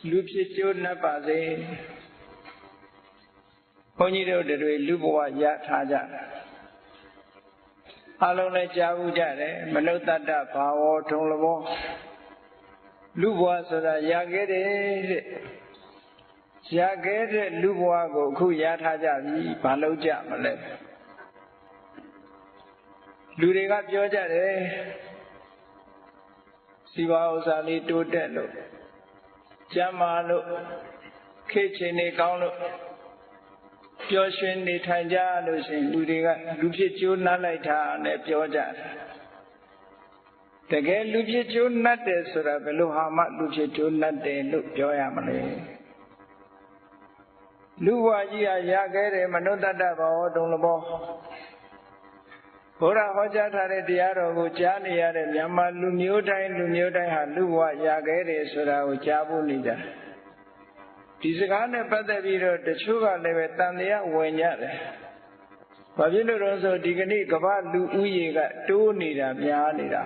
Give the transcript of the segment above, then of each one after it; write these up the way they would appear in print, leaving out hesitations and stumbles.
လူဖြစ်ကျိုးနှပ်ပါစေဘုန်းကြီးတို့တွေလူဘဝရထားကြအလုံးလည်းကြားဘူးကြတယ်မနုဿတ္တဘာဝထုံလဘောလူဘဝဆိုတာရခဲ့တယ်တဲ့ရခဲ့တဲ့လူဘဝကိုအခုရထားကြပြီဘာလို့ကြမလဲလူတွေကပြောကြတယ်စီဝါဥစ္စာလေးတိုးတက်လို့ကျမ်းမာလို့ခေတ်ချိန်နေကောင်းလို့ပျော်ရွှင်နေထိုင်ကြလို့ရှိရင်လူတွေကလူဖြစ်ကျိုးနှပ်လိုက်တာနဲ့ပြောကြတယ်တကယ်လူဖြစ်ကျိုးနှပ်တယ်ဆိုတာဘယ်လိုဟာမှလူဖြစ်ကျိုးနှပ်တယ်လို့ပြောရမလဲလူဘဝကြီးဟာရခဲ့တယ်မနုဿတ္တဘာဝတုံလဘောဘုရားဟောကြားထားတဲ့တရားတော်ကိုကြားနေရတဲ့မြန်မာလူမျိုးတိုင်းဟာလူဘဝရခဲ့တယ်ဆိုတာကိုကြားဖို့နေကြဒီစကားနဲ့ပတ်သက်ပြီးတော့တချို့ကလည်းပဲတန်တရားဝင်ကြတယ်။ဘာဖြစ်လို့လဲဆိုဒီကနေ့ကမ္ဘာလူဦးရေကတိုးနေတာများနေတာ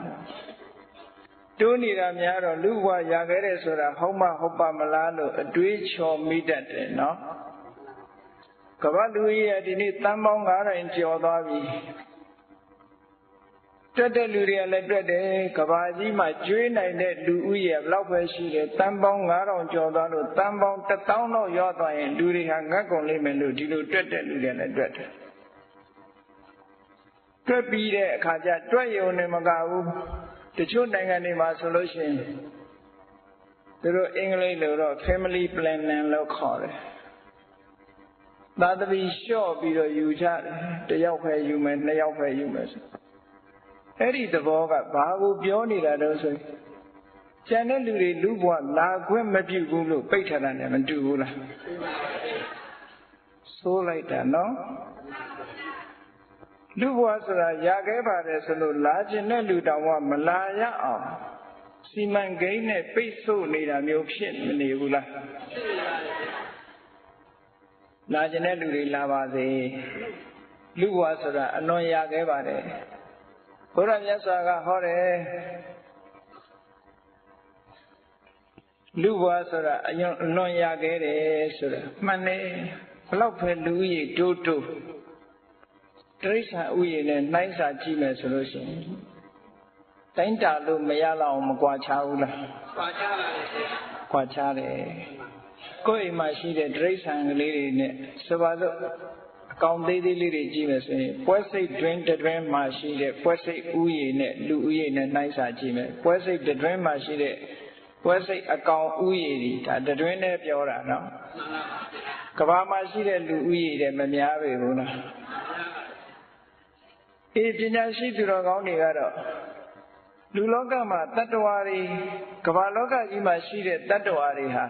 တိုးနေတာများတော့လူဘဝရခဲ့တယ်ဆိုတာဟုတ်မှဟုတ်ပါမလားလို့အတွေးချော်မိတတ်တယ်နော်။ကမ္ဘာလူဦးရေဒီနေ့တန်ပေါင်း9000ကျော်သွားပြီ။တွက်တဲ့လူတွေကလည်းတွက်တယ်ကဘာကြီးမှာကျွေးနိုင်တဲ့လူဦးရေဘယ်လောက်ပဲရှိတယ်တန်ပေါင်း9000ကျော်သွားလို့တန်ပေါင်း1000လောက်ရောက်သွားရင်လူတွေဟာငတ်ကုန်လိမ့်မယ်လို့ဒီလိုတွက်တဲ့လူတွေလည်းတွက်တယ်တွက်ပြီးတဲ့အခါကျတွက်ရုံနဲ့မကဘူးတချို့နိုင်ငံတွေမှာဆိုလို့ရှိရင်သူတို့အင်္ဂလိပ်လိုတော့ family planning လို့ခေါ်တယ်သာသမီလျှော့ပြီးတော့ယူကြတယ်တစ်ယောက်ပဲယူမယ်နှစ်ယောက်ပဲယူမယ်ဆိုအဲ့ဒီသဘောကဘာကိုပြောနေတာတော့ဆိုရင်ကျန်တဲ့လူတွေလူဘဝလာခွင့်မပြုဘူးလို့ပိတ်ထားတာနဲ့မတူဘူးလားဆိုးလိုက်တာနော်လူဘဝဆိုတာရခဲ့ပါတယ်ဆိုလို့လာခြင်းတဲ့လူတောင်မှမလာရအောင်စီမံကိန်းနဲ့ပိတ်ဆို့နေတာမျိုးဖြစ်မနေဘူးလားလာခြင်းတဲ့လူတွေလာပါစေလူဘဝဆိုတာအလွန်ရခဲ့ပါတယ်ဘုရားမြတ်စွာကဟောတယ်လူဘဝဆိုတာအလွန်ရခဲ့တယ်ဆိုတာမှန်တယ်ဘလောက်ပဲလူဦးရေတိုးတိရစ္ဆာန်ဥယျာဉ်နဲ့နှိုင်းစာကြည့်မယ်ဆိုလို့ရှိရင်တိုင်းတာလို့မရလောက်အောင်မကွာခြားဘူးလားကွာခြားပါတယ်ကွာခြားတယ်ကိုယ်အိမ်မှာရှိတဲ့တိရစ္ဆာန်ကလေးတွေနဲ့ဆိုပါစို့အကောင်သေးသေးလေးတွေကြည့်မယ်ဆိုရင်ပွဲစိတ်တွင်တွင်မှာရှိတဲ့ပွဲစိတ်ဥယျာဉ်နဲ့လူဥယျာဉ်နဲ့နှိုင်းစာကြည့်မယ်ပွဲစိတ်တွင်မှာရှိတဲ့ပွဲစိတ်အကောင်ဥယျာဉ်ဒီဒါတွင်နဲ့ပြောတာနော်ကဘာမှာရှိတဲ့လူဥယျာဉ်တွေမများပေဘူးလားအေးပညာရှိသူတော်ကောင်းတွေကတော့လူလောကမှာတတ္တဝါတွေကဘာလောကကြီးမှာရှိတဲ့တတ္တဝါတွေဟာ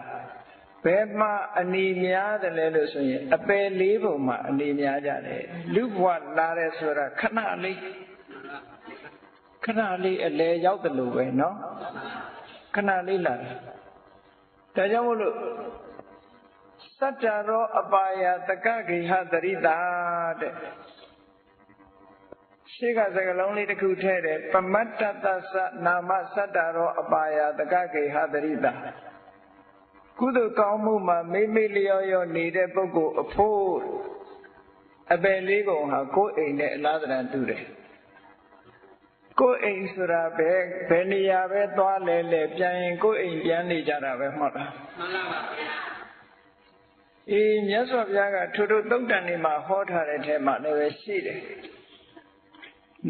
ဘယ်မှာအနေများတယ်လဲလို့ဆိုရင်အပယ်လေးပုံမှာအနေများကြတယ်လူဘဝလာတယ်ဆိုတာခဏလေးအလဲရောက်တယ်လို့ပဲเนาะခဏလေးလာတယ်ဒါကြောင့်မို့လို့စတ္တရောအပါယတကဂိဟတရိတာတဲ့ရှေ့ကစကားလုံးလေးတစ်ခုထည့်တယ်ပမတ္တသသနာမစတ္တရောအပါယတကဂိဟတရိတာကုသိုလ်ကောင်းမှုမှာမိလျော်ရောနေတဲ့ပုဂ္ဂိုလ်အဖို့အပယ်လေးပုံဟာကိုယ်အိမ်နဲ့အလားတန်တူတယ်ကိုယ်အိမ်ဆိုတာဘယ်နေရာပဲသွားလဲပြန်ရင်ကိုယ်အိမ်ပြန်နေကြတာပဲမှတ်လားမှန်ပါပါအေးမြတ်စွာဘုရားကထို့သုတ်တန်တွေမှာဟောထားတဲ့ထဲမှာလည်းပဲရှိတယ်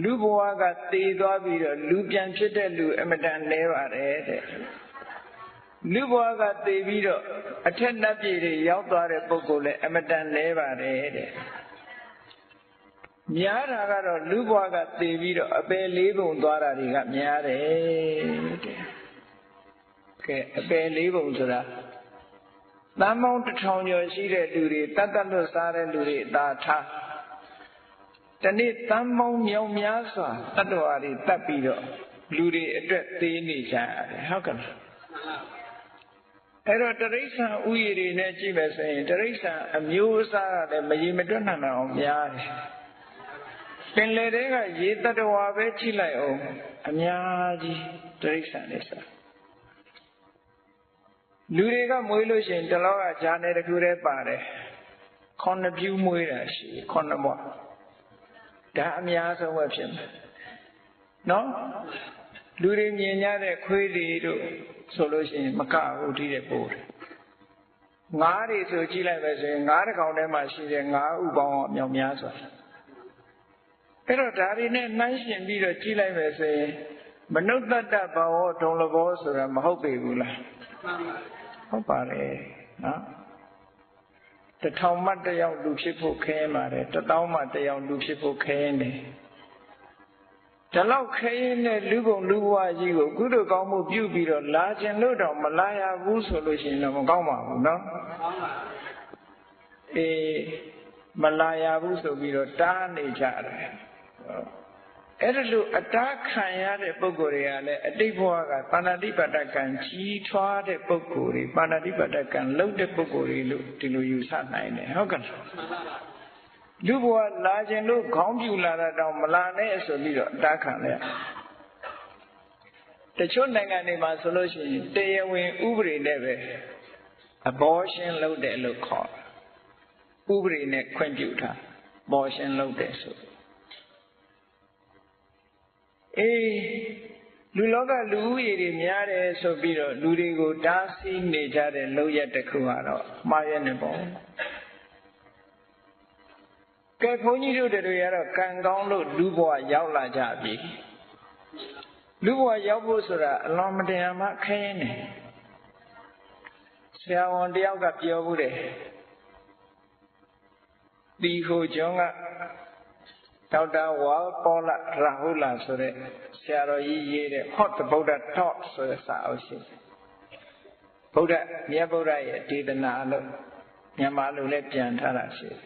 လူဘဝကတည်သွားပြီးတော့လူပြန်ဖြစ်တဲ့လူအမတန်လဲပါတယ်တဲ့လူဘဝကတည်ပြီးတော့အထက်နတ်ပြည်တွေရောက်သွားတဲ့ပုဂ္ဂိုလ်လည်းအမတန်လဲပါတယ်တဲ့များတာကတော့လူဘဝကတည်ပြီးတော့အပယ်လေးပုံသွားတာတွေကများတယ်တဲ့ကဲအပယ်လေးပုံဆိုတာတန်ပေါင်း1000ကျော်ရှိတဲ့လူတွေတတ်လွတ်စားတဲ့လူတွေအသာထားတနေ့တန်ပေါင်းမြောက်များစွာတတ္တဝါတွေတတ်ပြီးတော့လူတွေအတွက်သေးနေကြရတယ်ဟုတ်ကဲ့အဲ့တော့တရိစ္ဆာန်ဥယျာဉ်တွေနဲ့ကြည့်မယ်ဆိုရင်တရိစ္ဆာန်အမျိုးအစားကလည်းမရေမတွက်နိုင်အောင်များတယ်ပင်လေတွေကရေတတ္တဝါပဲကြည့်လိုက်အောင်အများကြီးတရိစ္ဆာန်တွေစား လူတွေကမွေးလို့ရှိရင်တလောကဂျာနယ်တစ်ခုတည်းပါတယ်ခုနှစ်ပြူးမွေးတာရှိခုနှစ်ဘွားဒါအများဆုံးပဲဖြစ်မယ်နော်လူတွေမြင်ကြတဲ့ခွေးတွေတို့ဆိုလို့ရှိရင်မကဘူးဒီတဲ့ပို့တယ်ငါးတွေဆိုကြည့်လိုက်ပဲဆိုရင်ငါးတစ်ကောင်ထဲမှာရှိတဲ့ငါးဥပေါင်းအမြောက်များစွာအဲ့တော့ဒါတွေနဲ့နှိုင်းယှဉ်ပြီးတော့ကြည့်လိုက်ပဲဆိုရင်မနုဿတ္တဘာဝဒုံလဘောဆိုတာမဟုတ်ပေဘူးလားဟုတ်ပါတယ်နော်1000မှတယောက်လူဖြစ်ဖို့ခဲရင်ပါတယ်1000မှတယောက်လူဖြစ်ဖို့ခဲရင်တယ်ဒါလောက်ခဲရင်တဲ့လူပုံလူဘဝကြီးကိုကုသိုလ်ကောင်းမှုပြုပြီးတော့လာခြင်းလို့တော့မလာရဘူးဆိုလို့ရှိရင်တော့မကောင်းပါဘူးနော်မလာရဘူးဆိုပြီးတော့တားနေကြတယ်အဲ့ဒါလို့အတားခံရတဲ့ပုဂ္ဂိုလ်တွေကလည်းအတိတ်ဘဝကပါဏာတိပါဒကံကြီးထွားတဲ့ပုဂ္ဂိုလ်တွေပါဏာတိပါဒကံလုပ်တဲ့ပုဂ္ဂိုလ်တွေလို့ဒီလိုယူဆနိုင်တယ်ဟုတ်ကဲ့လူဘဝလာခြင်းလို့ခေါင်းပြူလာတာတောင်မလာနဲ့ဆိုပြီးတော့အတားခံလိုက်တချို့နိုင်ငံတွေမှာဆိုလို့ရှိရင်တရားဝင်ဥပဒေနဲ့ပဲအဘောရှင်လုပ်တယ်လို့ခေါ်ဥပဒေနဲ့ခွင့်ပြုထားဘောရှင်လုပ်တယ်ဆိုလူလောကလူဦးရေတွေများတယ်ဆိုပြီးတော့လူတွေကိုတားဆီးနေကြတဲ့လုပ်ရက်တစ်ခုကတော့မှားရနေပေါ့ကဲဘုန်းကြီးတို့တွေကတော့ကံကောင်းလို့လူဘဝရောက်လာကြပြီလူဘဝရောက်ဖို့ဆိုတာအလွန်မတရားမှခဲရင်နေဆရာဝန်တယောက်ကပြောဘူးတယ်ဒီဟိုကျောင်းကဒေါက်တာဝါပေါ်လာရာဟုလာဆိုတဲ့ဆရာတော်ကြီးရေးတဲ့ Hot the Buddha Talk ဆိုတဲ့စာအုပ်ရှိဗုဒ္ဓမြတ်ဗုဒ္ဓရဲ့ဒေသနာလို့မြန်မာလိုလည်းပြန်ထားတာရှိတယ်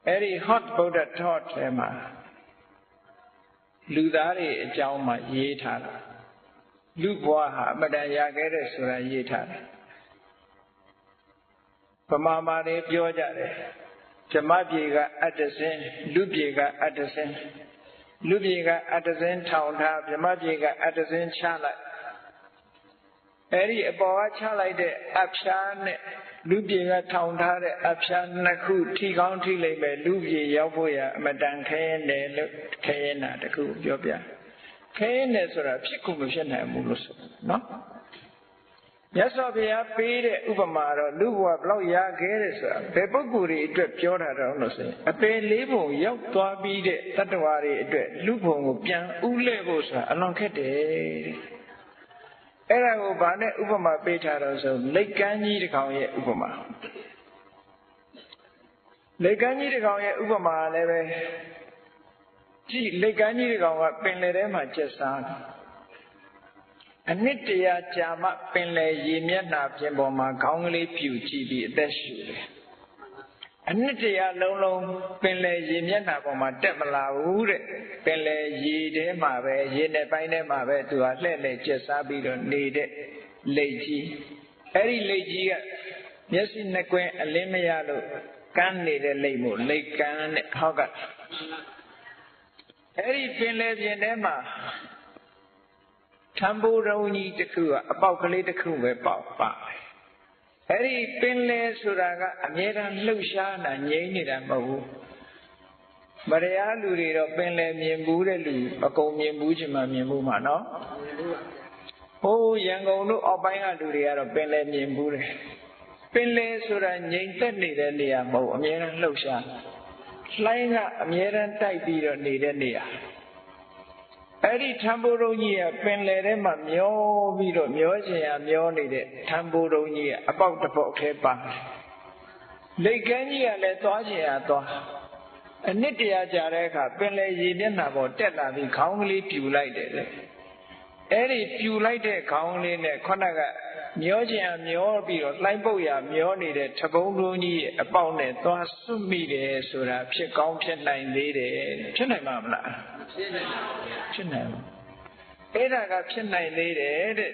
အဲ့ဒီ Hot Buddha Talk ထဲမှာလူသားတွေအကြောင်းမှရေးထားတာလူဘဝဟာအမတန်ရခဲ့တဲ့ဆိုတာရေးထားတယ်ဗမာမာတွေပြောကြတယ်ဇမပြေကအတ္တစင်းလူပြေကအတ္တစင်းလူပြေကအတ္တစင်းထောင်ထားဇမပြေကအတ္တစင်းချလိုက်အဲ့ဒီအပေါ်ကချလိုက်တဲ့အဖျားနဲ့လူပြေကထောင်ထားတဲ့အဖျားနှစ်ခုထိကောင်းထိလိမ့်မယ်လူပြေရောက်ဖို့ရအမတန်ခဲတယ်လို့ခဲနေတာတခုပြောပြခဲနေဆိုတာဖြစ်ကုန်မဖြစ်နိုင်ဘူးလို့ဆိုနော်မြတ်စွာဘုရားပေးတဲ့ဥပမာတော့လူဘဝဘလောက်ရခဲ့တယ်ဆိုတာဘယ်ပုဂ္ဂိုလ်တွေအတွက်ပြောတာတော့လို့ဆိုရင်အပေလေးပုံရောက်သွားပြီးတဲ့တတ္တဝါတွေအတွက်လူဘုံကိုပြန်ဥလဲဖို့ဆိုတာအလွန်ခက်တယ်အဲ့ဒါကိုဗာနဲ့ဥပမာပေးထားတော့ဆိုလက်ကမ်းကြီးတစ်ကောင်ရဲ့ဥပမာလက်ကမ်းကြီးတစ်ကောင်ရဲ့ဥပမာလည်းပဲကြည့်လက်ကမ်းကြီးတစ်ကောင်ကပင်လယ်ထဲမှာကျက်စားတယ်အနှစ်တရာကြာမှပင်လယ်ရေမျက်နှာပြင်ပေါ်မှာခေါင်းကလေးပြူကြည့်ပြီးအသက်ရှူတယ်အနှစ်တရာလုံးလုံးပင်လယ်ရေမျက်နှာပေါ်မှာတက်မလာဘူးတဲ့ပင်လယ်ရေထဲမှာပဲရေနဲ့ပိုင်းထဲမှာပဲသူကလှဲ့လှဲ့ကျက်စားပြီးတော့နေတဲ့လိတ်ကြီးအဲ့ဒီလိတ်ကြီးကမျက်စိနှစ်ကွင်းအလင်းမရလို့ကန်းနေတဲ့လိတ်မို့လိတ်ကန်းတဲ့ဟောက်ကအဲ့ဒီပင်လယ်ပြင်ထဲမှာထံပိုးရုံကြီးတစ်ခုကအပေါက်ကလေးတစ်ခုပဲပေါက်ပါတယ်အဲ့ဒီပင်လယ်ဆိုတာကအမြဲတမ်းလှုပ်ရှားတာငြိမ်းနေတာမဟုတ်ဘူးမတရားလူတွေတော့ပင်လယ်မြင်ဘူးတဲ့လူအကုန်မြင်ဘူးချင်မှမြင်ဘူးမှာနော်ဟိုးရန်ကုန်တို့အောက်ပိုင်းကလူတွေကတော့ပင်လယ်မြင်ဘူးတယ်ပင်လယ်ဆိုတာငြိမ်သက်နေတဲ့နေရာမဟုတ်အမြဲတမ်းလှုပ်ရှားလှိုင်းကအမြဲတမ်းတိုက်ပြီးတော့နေတဲ့နေရာအဲ့ဒီထံပိုးရုံကြီးကပင်လယ်ထဲမှာမျောပြီးတော့မျောချင်ရမျောနေတဲ့ထံပိုးရုံကြီးကအပေါက်တစ်ပေါက်ထဲပါတယ်လိတ်ကမ်းကြီးကလည်းသွားချင်ရသွားအနှစ်တရာကြာတဲ့အခါပင်လယ်ရေမျက်နှာပေါ်တက်လာပြီးခေါင်းကလေးပြူလိုက်တယ်လေအဲ့ဒီပြူလိုက်တဲ့ခေါင်းလေးနဲ့ခုနကမျောချင်ရမျောပြီးတော့လှိုင်းပုတ်ရမျောနေတဲ့ထပုံးရုံကြီးရဲ့အပေါက်နဲ့သွားစွတ်မိတယ်ဆိုတာဖြစ်ကောင်းဖြစ်နိုင်သေးတယ်ဖြစ်နိုင်မှာမလားဖြစ်နိုင်ဘူးအဲ့ဒါကဖြစ်နိုင်သေးတယ်တဲ့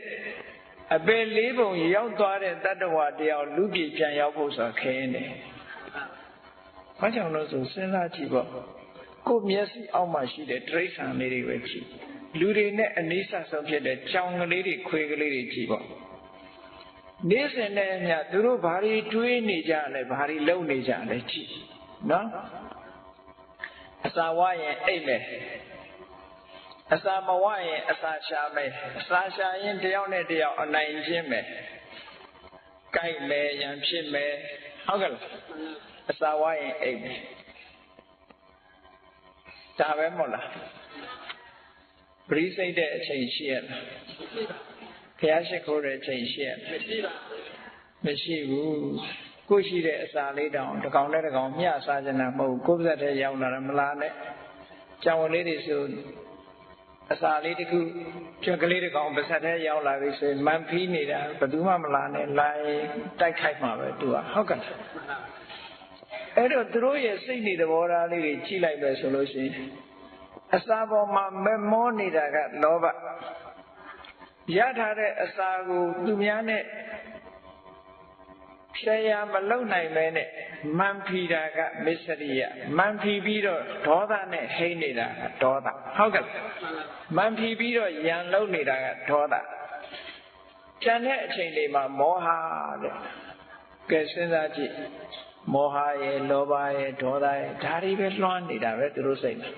အပေလေးပုံရောက်သွားတဲ့တတ္တဝါတယောက်လူပြည်ပြန်ရောက်ဖို့ဆိုတာခဲနေဘာကြောင့်လို့ဆိုစဉ်းစားကြည့်ပေါ့ကိုယ်မျက်စိအောက်မှာရှိတဲ့တိရစ္ဆာန်လေးတွေပဲကြည့်လူတွေနဲ့အနည်းဆက်ဆုံးဖြစ်တဲ့ကြောင်ကလေးတွေခွေးကလေးတွေကြည့်ပေါ့ နေစဉ်နဲ့အမျှသူတို့ဘာတွေတွေးနေကြလဲဘာတွေလုပ်နေကြလဲကြည့်နော်အစာဝရင်အိတ်မယ်အစာမဝရင်အစာရှာမယ်အစာရှာရင်တယောက်နဲ့တယောက်အနိုင်ကျင့်မယ်ကြိုက်မယ်ရန်ဖြစ်မယ်ဟုတ်ကဲ့လားအစာဝရင်အိတ်မယ်ဒါပဲမဟုတ်လားပရိစိတ်တဲ့အချိန်ရှိရလားဘုရားရှိခိုးတဲ့အချိန်ရှိရမရှိဘူးကိုရှိတဲ့အစာလေးတောင်တစ်ကောင်နဲ့တစ်ကောင်မျှစားကြတာမဟုတ်ကိုယ်ပါးစပ်ထဲရောက်လာတာမလားနဲ့ကြောင်လေးတွေဆိုအစာလေးတစ်ခုကျွက်ကလေးတစ်ကောင်ပါးစပ်ထဲရောက်လာပြီဆိုရင်မန်ဖီးနေတာဘယ်သူမှမလာနဲ့လိုက်တိုက်ခိုက်မှာပဲသူကဟုတ်ကဲ့အဲ့တော့သူတို့ရဲ့စိတ်နေသဘောထားလေးတွေကြည့်လိုက်ပဲဆိုလို့ရှိရင်အစာပေါ်မှာမမောနေတာကလောဘရထားတဲ့အစာကိုသူများနဲ့ဖြေရမလုံနိုင်မဲနဲ့မန်ဖီတာကမစ္စရိယမန်ဖီပြီးတော့ဒေါသနဲ့ဟိန်းနေတာကဒေါသဟုတ်ကဲ့မန်ဖီပြီးတော့ယံလုံနေတာကဒေါသကျန်တဲ့အချိန်တွေမှာမောဟတဲ့ကဲစဉ်းစားကြည့်မောဟရဲ့လောဘရဲ့ဒေါသရဲ့ဒါတွေပဲလွှမ်းနေတာပဲသူတို့စိတ်မှာ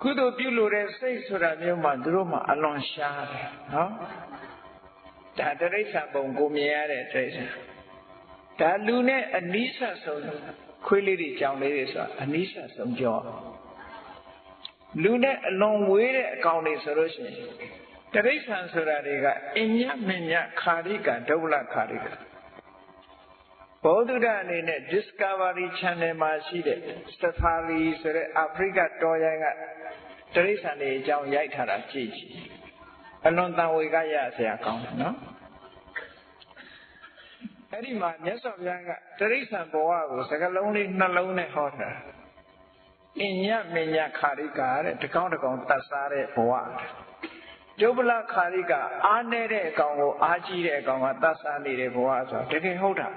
ကုသိုလ်ပြုလို့တဲ့စိတ်ဆိုတာမျိုးမှသူတို့မှအလွန်ရှားတယ်နော်ဒါတိရစ္ဆာန်ပုံကိုမြင်ရတဲ့တိရစ္ဆာန်ဒါလူနဲ့အနီးဆက်ဆုံးခွေးလေးတွေကြောင်လေးတွေဆိုတာအနီးဆက်ဆုံးကြောလူနဲ့အလွန်ဝေးတဲ့အကောင်တွေဆိုလို့ရှိရင်တိရစ္ဆာန်ဆိုတာတွေကအညမညခာရိကဒုဗ္ဗလခာရိကဘောဓုဒအနေနဲ့ Discovery Channel မှာရှိတဲ့ Safari ဆိုတဲ့အာဖရိကတောရိုင်းကတိရစ္ဆာန်တွေအကြောင်းရိုက်ထားတာကြည့်ကြည့်အလွန်တန်ဝေကရဆရာကောင်းတယ်နော်အဲ့ဒီမှာမြတ်စွာဘုရားကတိရစ္ဆာန်ဘဝကိုစကားလုံးလေးနှလုံးနဲ့ဟောတာအညမညခာရိကတဲ့တကောင်းတကောင်းတတ်စားတဲ့ဘဝဒုဗ္ဗလခာရိကအားနည်းတဲ့အကောင်ကိုအားကြီးတဲ့အကောင်ကတတ်စားနေတဲ့ဘဝဆိုတကယ်ဟုတ်တာ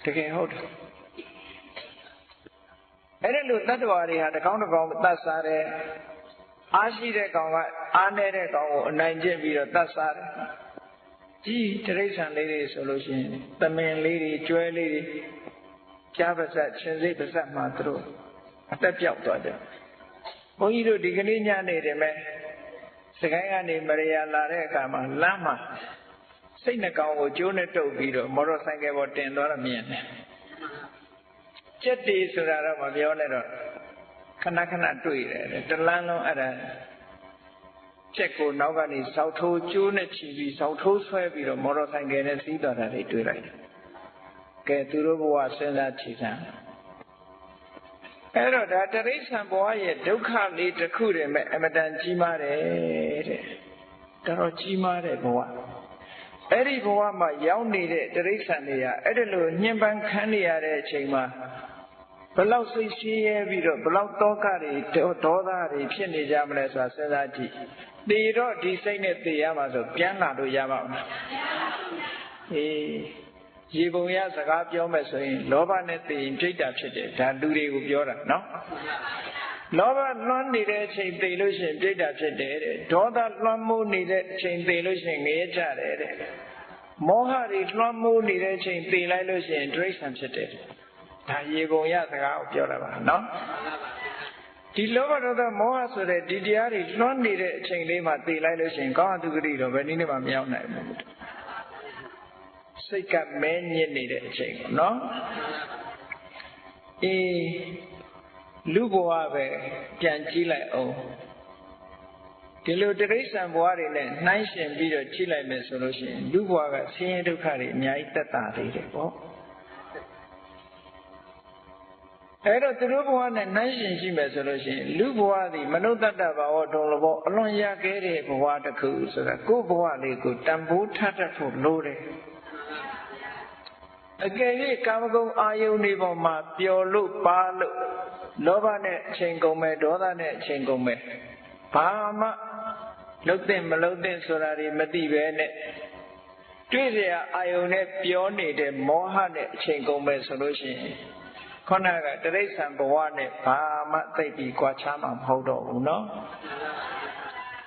တကယ်ဟုတ်တယ်အဲ့ဒီလိုတတ္တဝါတွေဟာတကောင်းတကောင်းတတ်စားတယ်အားရှိတဲ့ကောင်ကအားနည်းတဲ့ကောင်ကိုအနိုင်ကျင့်ပြီးတော့တတ်စားတယ်ကြီးတိရစ္ဆာန်လေးတွေဆိုလို့ရှိရင်သမင်လေးတွေကျွဲလေးတွေကြားပါစက်ရှင်စိတ်ပါစက်မှာသူတို့အသက်ပြောက်သွားတယ်ဘုန်းကြီးတို့ဒီကနေ့ညနေတယ်မဲ့စကိုင်းကနေမရယာလာတဲ့အခါမှာလမ်းမှာစိတ်နှကောင်ကိုကျိုးနဲ့တုပ်ပြီးတော့မော်တော်ဆိုင်ကယ်ပေါ်တင်သွားတော့မြင်တယ်ကျက်တီဆိုတာတော့မပြောနဲ့တော့ခဏခဏတွေ့တယ်တလန်းလုံးအဲ့ဒါကျက်ကိုနောက်ကနေစောက်ထိုးကျိုးနဲ့ချီပြီးစောက်ထိုးဆွဲပြီးတော့မော်တော်ဆိုင်ကယ်နဲ့စီးသွားတာတွေတွေ့လိုက်တယ်ကဲသူတို့ဘဝစဉ်းစားကြည့်စမ်းအဲ့တော့ဒါတိရစ္ဆာန်ဘဝရဲ့ဒုက္ခလေးတစ်ခုတည်းမဲ့အမတန်ကြီးမားတယ်တဲ့တော်ကြီးမားတဲ့ဘဝအဲ့ဒီဘဝမှာရောက်နေတဲ့တိရစ္ဆာန်တွေကအဲ့ဒီလိုညှဉ်းပန်းခံနေရတဲ့အချိန်မှာဘလောက်စိတ်ရှင်းရဲပြီးတော့ဘလောက်တောကတွေဒေါသတွေဖြစ်နေကြမလဲဆိုတာစဉ်းစားကြည့်သေတော့ဒီစိတ်နဲ့သေရမှာဆိုပြန်လာလို့ရပါ့မလားအေးရေပုံရစကားပြောမယ်ဆိုရင်လောဘနဲ့သေရင်ပြိတ္တာဖြစ်တယ်ဒါလူတွေကိုပြောတာနော်လောဘလွှမ်းနေတဲ့အချိန်သေလို့ရှိရင်ပြိတ္တာဖြစ်တယ်တဲ့ဒေါသလွှမ်းမိုးနေတဲ့အချိန်သေလို့ရှိရင်ငရဲကြတယ်တဲ့မောဟတွေလွှမ်းမိုးနေတဲ့အချိန်သေလိုက်လို့ရှိရင်တိရစ္ဆာန်ဖြစ်တယ်ဒါရေပုံရစကားကိုပြောတာပါနော်ဒီလောဘဒေါသမောဟဆိုတဲ့ဒီတရားတွေလွှမ်းနေတဲ့အချိန်လေးမှာသေလိုက်လို့ရှိရင်ကောင်းအတုဂတိတော့ဘယ်နည်းနဲ့မှမရောက်နိုင်ဘူးစိတ်ကမဲညစ်နေတဲ့အချိန်ပေါ့နော်အေးလူဘဝပဲပြန်ကြည့်လိုက်အောင်ဒီလိုတိရစ္ဆာန်ဘဝတွေနဲ့နှိုင်းယှဉ်ပြီးတော့ကြည့်လိုက်မယ်ဆိုလို့ရှိရင်လူဘဝကဆင်းရဲဒုက္ခတွေအများကြီးသက်သာသေးတယ်ပေါ့အဲ့တော့သူတို့ဘဝနဲ့နှိုင်းယှဉ်ကြည့်မယ်ဆိုလို့ရှိရင်လူဘဝသည်မနုဿတ္တဘာဝတုံလဘောအလွန်ရခဲ့တဲ့ဘဝတစ်ခုဆိုတာကိုယ့်ဘဝလေးကိုတန်ဖိုးထားတတ်ဖို့လိုတယ်အကယ်၍ကာမဂုဏ်အာယုန်တွေပေါ်မှာပျော်လို့ပါလို့လောဘနဲ့အချိန်ကုန်မယ်ဒေါသနဲ့အချိန်ကုန်မယ်ဘာမှလှုပ်တဲ့မလှုပ်တဲ့ဆိုတာတွေမသိပဲနဲ့တွေ့เสียအာယုန်နဲ့ပြောနေတဲ့မောဟနဲ့အချိန်ကုန်မယ်ဆိုလို့ရှိရင်ခုနကတိရစ္ဆာန်ဘဝနဲ့ဘာမှသိပြီးကြွားချမှာမဟုတ်တော့ဘူးเนาะ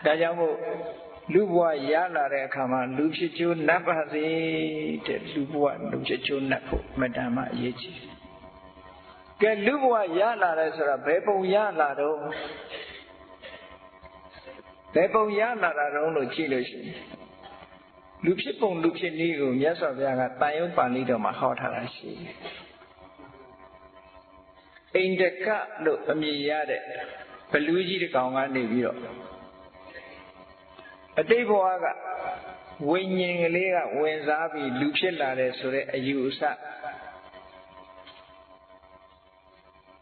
ဒါကြောင့်မို့ လူဘဝရလာတဲ့အခါမှာလူဖြစ်ကျိုးနတ်ပါစေတဲ့လူဘဝလူဖြစ်ကျိုးနတ်ဖို့မတန်မှအရေးကြီးကဲလူဘဝရလာတယ်ဆိုတာဘယ်ပုံရလာတော့ဘယ်ပုံရလာတာတော့လို့ကြည့်လို့ရှိရင်လူဖြစ်ပုံလူဖြစ်နည်းကိုမြတ်စွာဘုရားကတန်ရုံပါဠိတော်မှာဟောထားတာရှိတယ်အိန္ဒကလို့အမည်ရတဲ့ဘလူးကြီးတစ်ကောင်ကနေပြီးတော့အတိတ်ဘဝကဝိညာဉ်ကလေးကဝင်စားပြီးလူဖြစ်လာတယ်ဆိုတဲ့အယူအဆ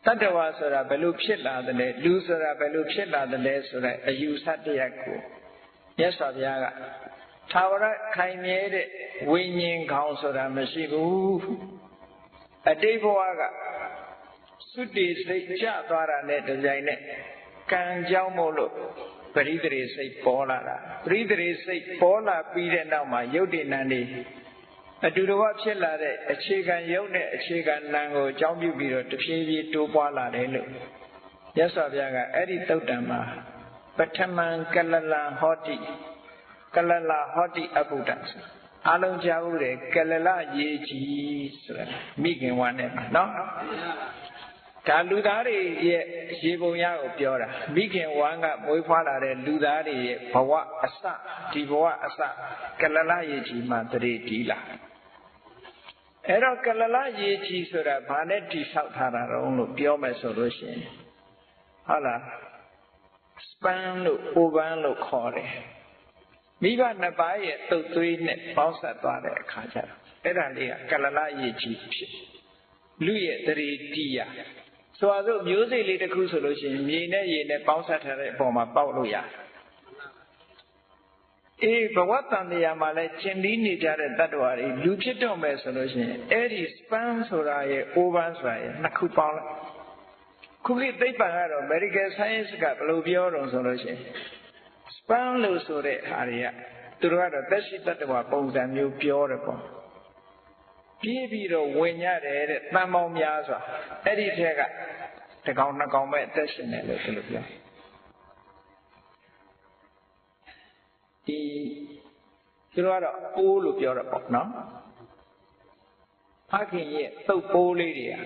တတ္တဝါဆိုတာဘယ်လိုဖြစ်လာသလဲလူဆိုတာဘယ်လိုဖြစ်လာသလဲဆိုတဲ့အယူအဆတရားကိုမြတ်စွာဘုရားကသာဝရခိုင်မြဲတဲ့ဝိညာဉ်ခေါင်းဆိုတာမရှိဘူးအတိတ်ဘဝကသုတေစိတ်ကျသွားတာနဲ့တပြိုင်နက်ကံကြောင့်မို့လို့ပရိသေစိတ်ပေါ်လာတာပရိသေစိတ်ပေါ်လာပြီးတဲ့နောက်မှာယုတ်တိနံနေအတူတကွဖြစ်လာတဲ့အခြေခံယုတ်နဲ့အခြေခံနံကိုအကြောင်းပြုပြီးတော့တဖြည်းဖြည်းတိုးပွားလာတယ်လို့မြတ်စွာဘုရားကအဲ့ဒီသုတ်တံမှာပထမံကလလံဟောတိကလလဟောတိအဘုဒ္ဓအလုံးကြားဦးတယ်ကလလရေကြီးဆိုတာမိခင်ဝါနဲ့နော်ဒါလူသားတွေရဲ့ရေပုံရကိုပြောတာမိခင်ဝမ်းကမွေးဖွားလာတဲ့လူသားတွေရဲ့ဘဝအစဒီဘဝအစကလလရေကြီးမှာတရေတီးလာအဲ့တော့ကလလရေကြီးဆိုတာဘာနဲ့တိဆောက်ထားတာတော့လို့ပြောမယ်ဆိုလို့ရှိရင်ဟုတ်လားစပန်လို့အိုပန်းလို့ခေါ်တယ်မိဘနှစ်ပါးရဲ့တုတ်သွေးနဲ့ပေါင်းဆက်သွားတဲ့အခါကျတော့အဲ့ဒါလေးကကလလရေကြီးဖြစ်လူရဲ့တရေတီးရဆိုတော့မျိုးစိတ်လေးတစ်ခုဆိုလို့ရှိရင်မြေနဲ့ရေနဲ့ပေါင်းဆက်ထားတဲ့အပေါ်မှာပေါက်လို့ရတယ်အေးဘဝတန်တရားမှာလဲကျင်ပြီးနေကြတဲ့တ attva တွေလူဖြစ်တော့မယ်ဆိုလို့ရှိရင်အဲ့ဒီ span ဆိုတာရဲ့အိုးပန်းဆိုတာရဲ့နှစ်ခုပေါင်းလိုက်ခုခေတ်သိပ္ပံကတော့ medical science ကဘယ်လိုပြောတော့ဆိုလို့ရှိရင် span လို့ဆိုတဲ့ဟာတွေကသူတို့ကတော့သက်ရှိတ attva ပုံစံမျိုးပြောတယ်ပေါ့ပြေးပြီးတော့ဝင်ရတယ်တဲ့တန်ပေါင်းများစွာအဲ့ဒီထက်ကတစ်ကောင်နှစ်ကောင်ပဲအသက်ရှင်တယ်လို့သူတို့ပြောဒီသူတို့ကတော့ပိုးလို့ပြောတာပေါ့နော်ဖခင်ရဲ့သုတ်ပိုးလေးတွေက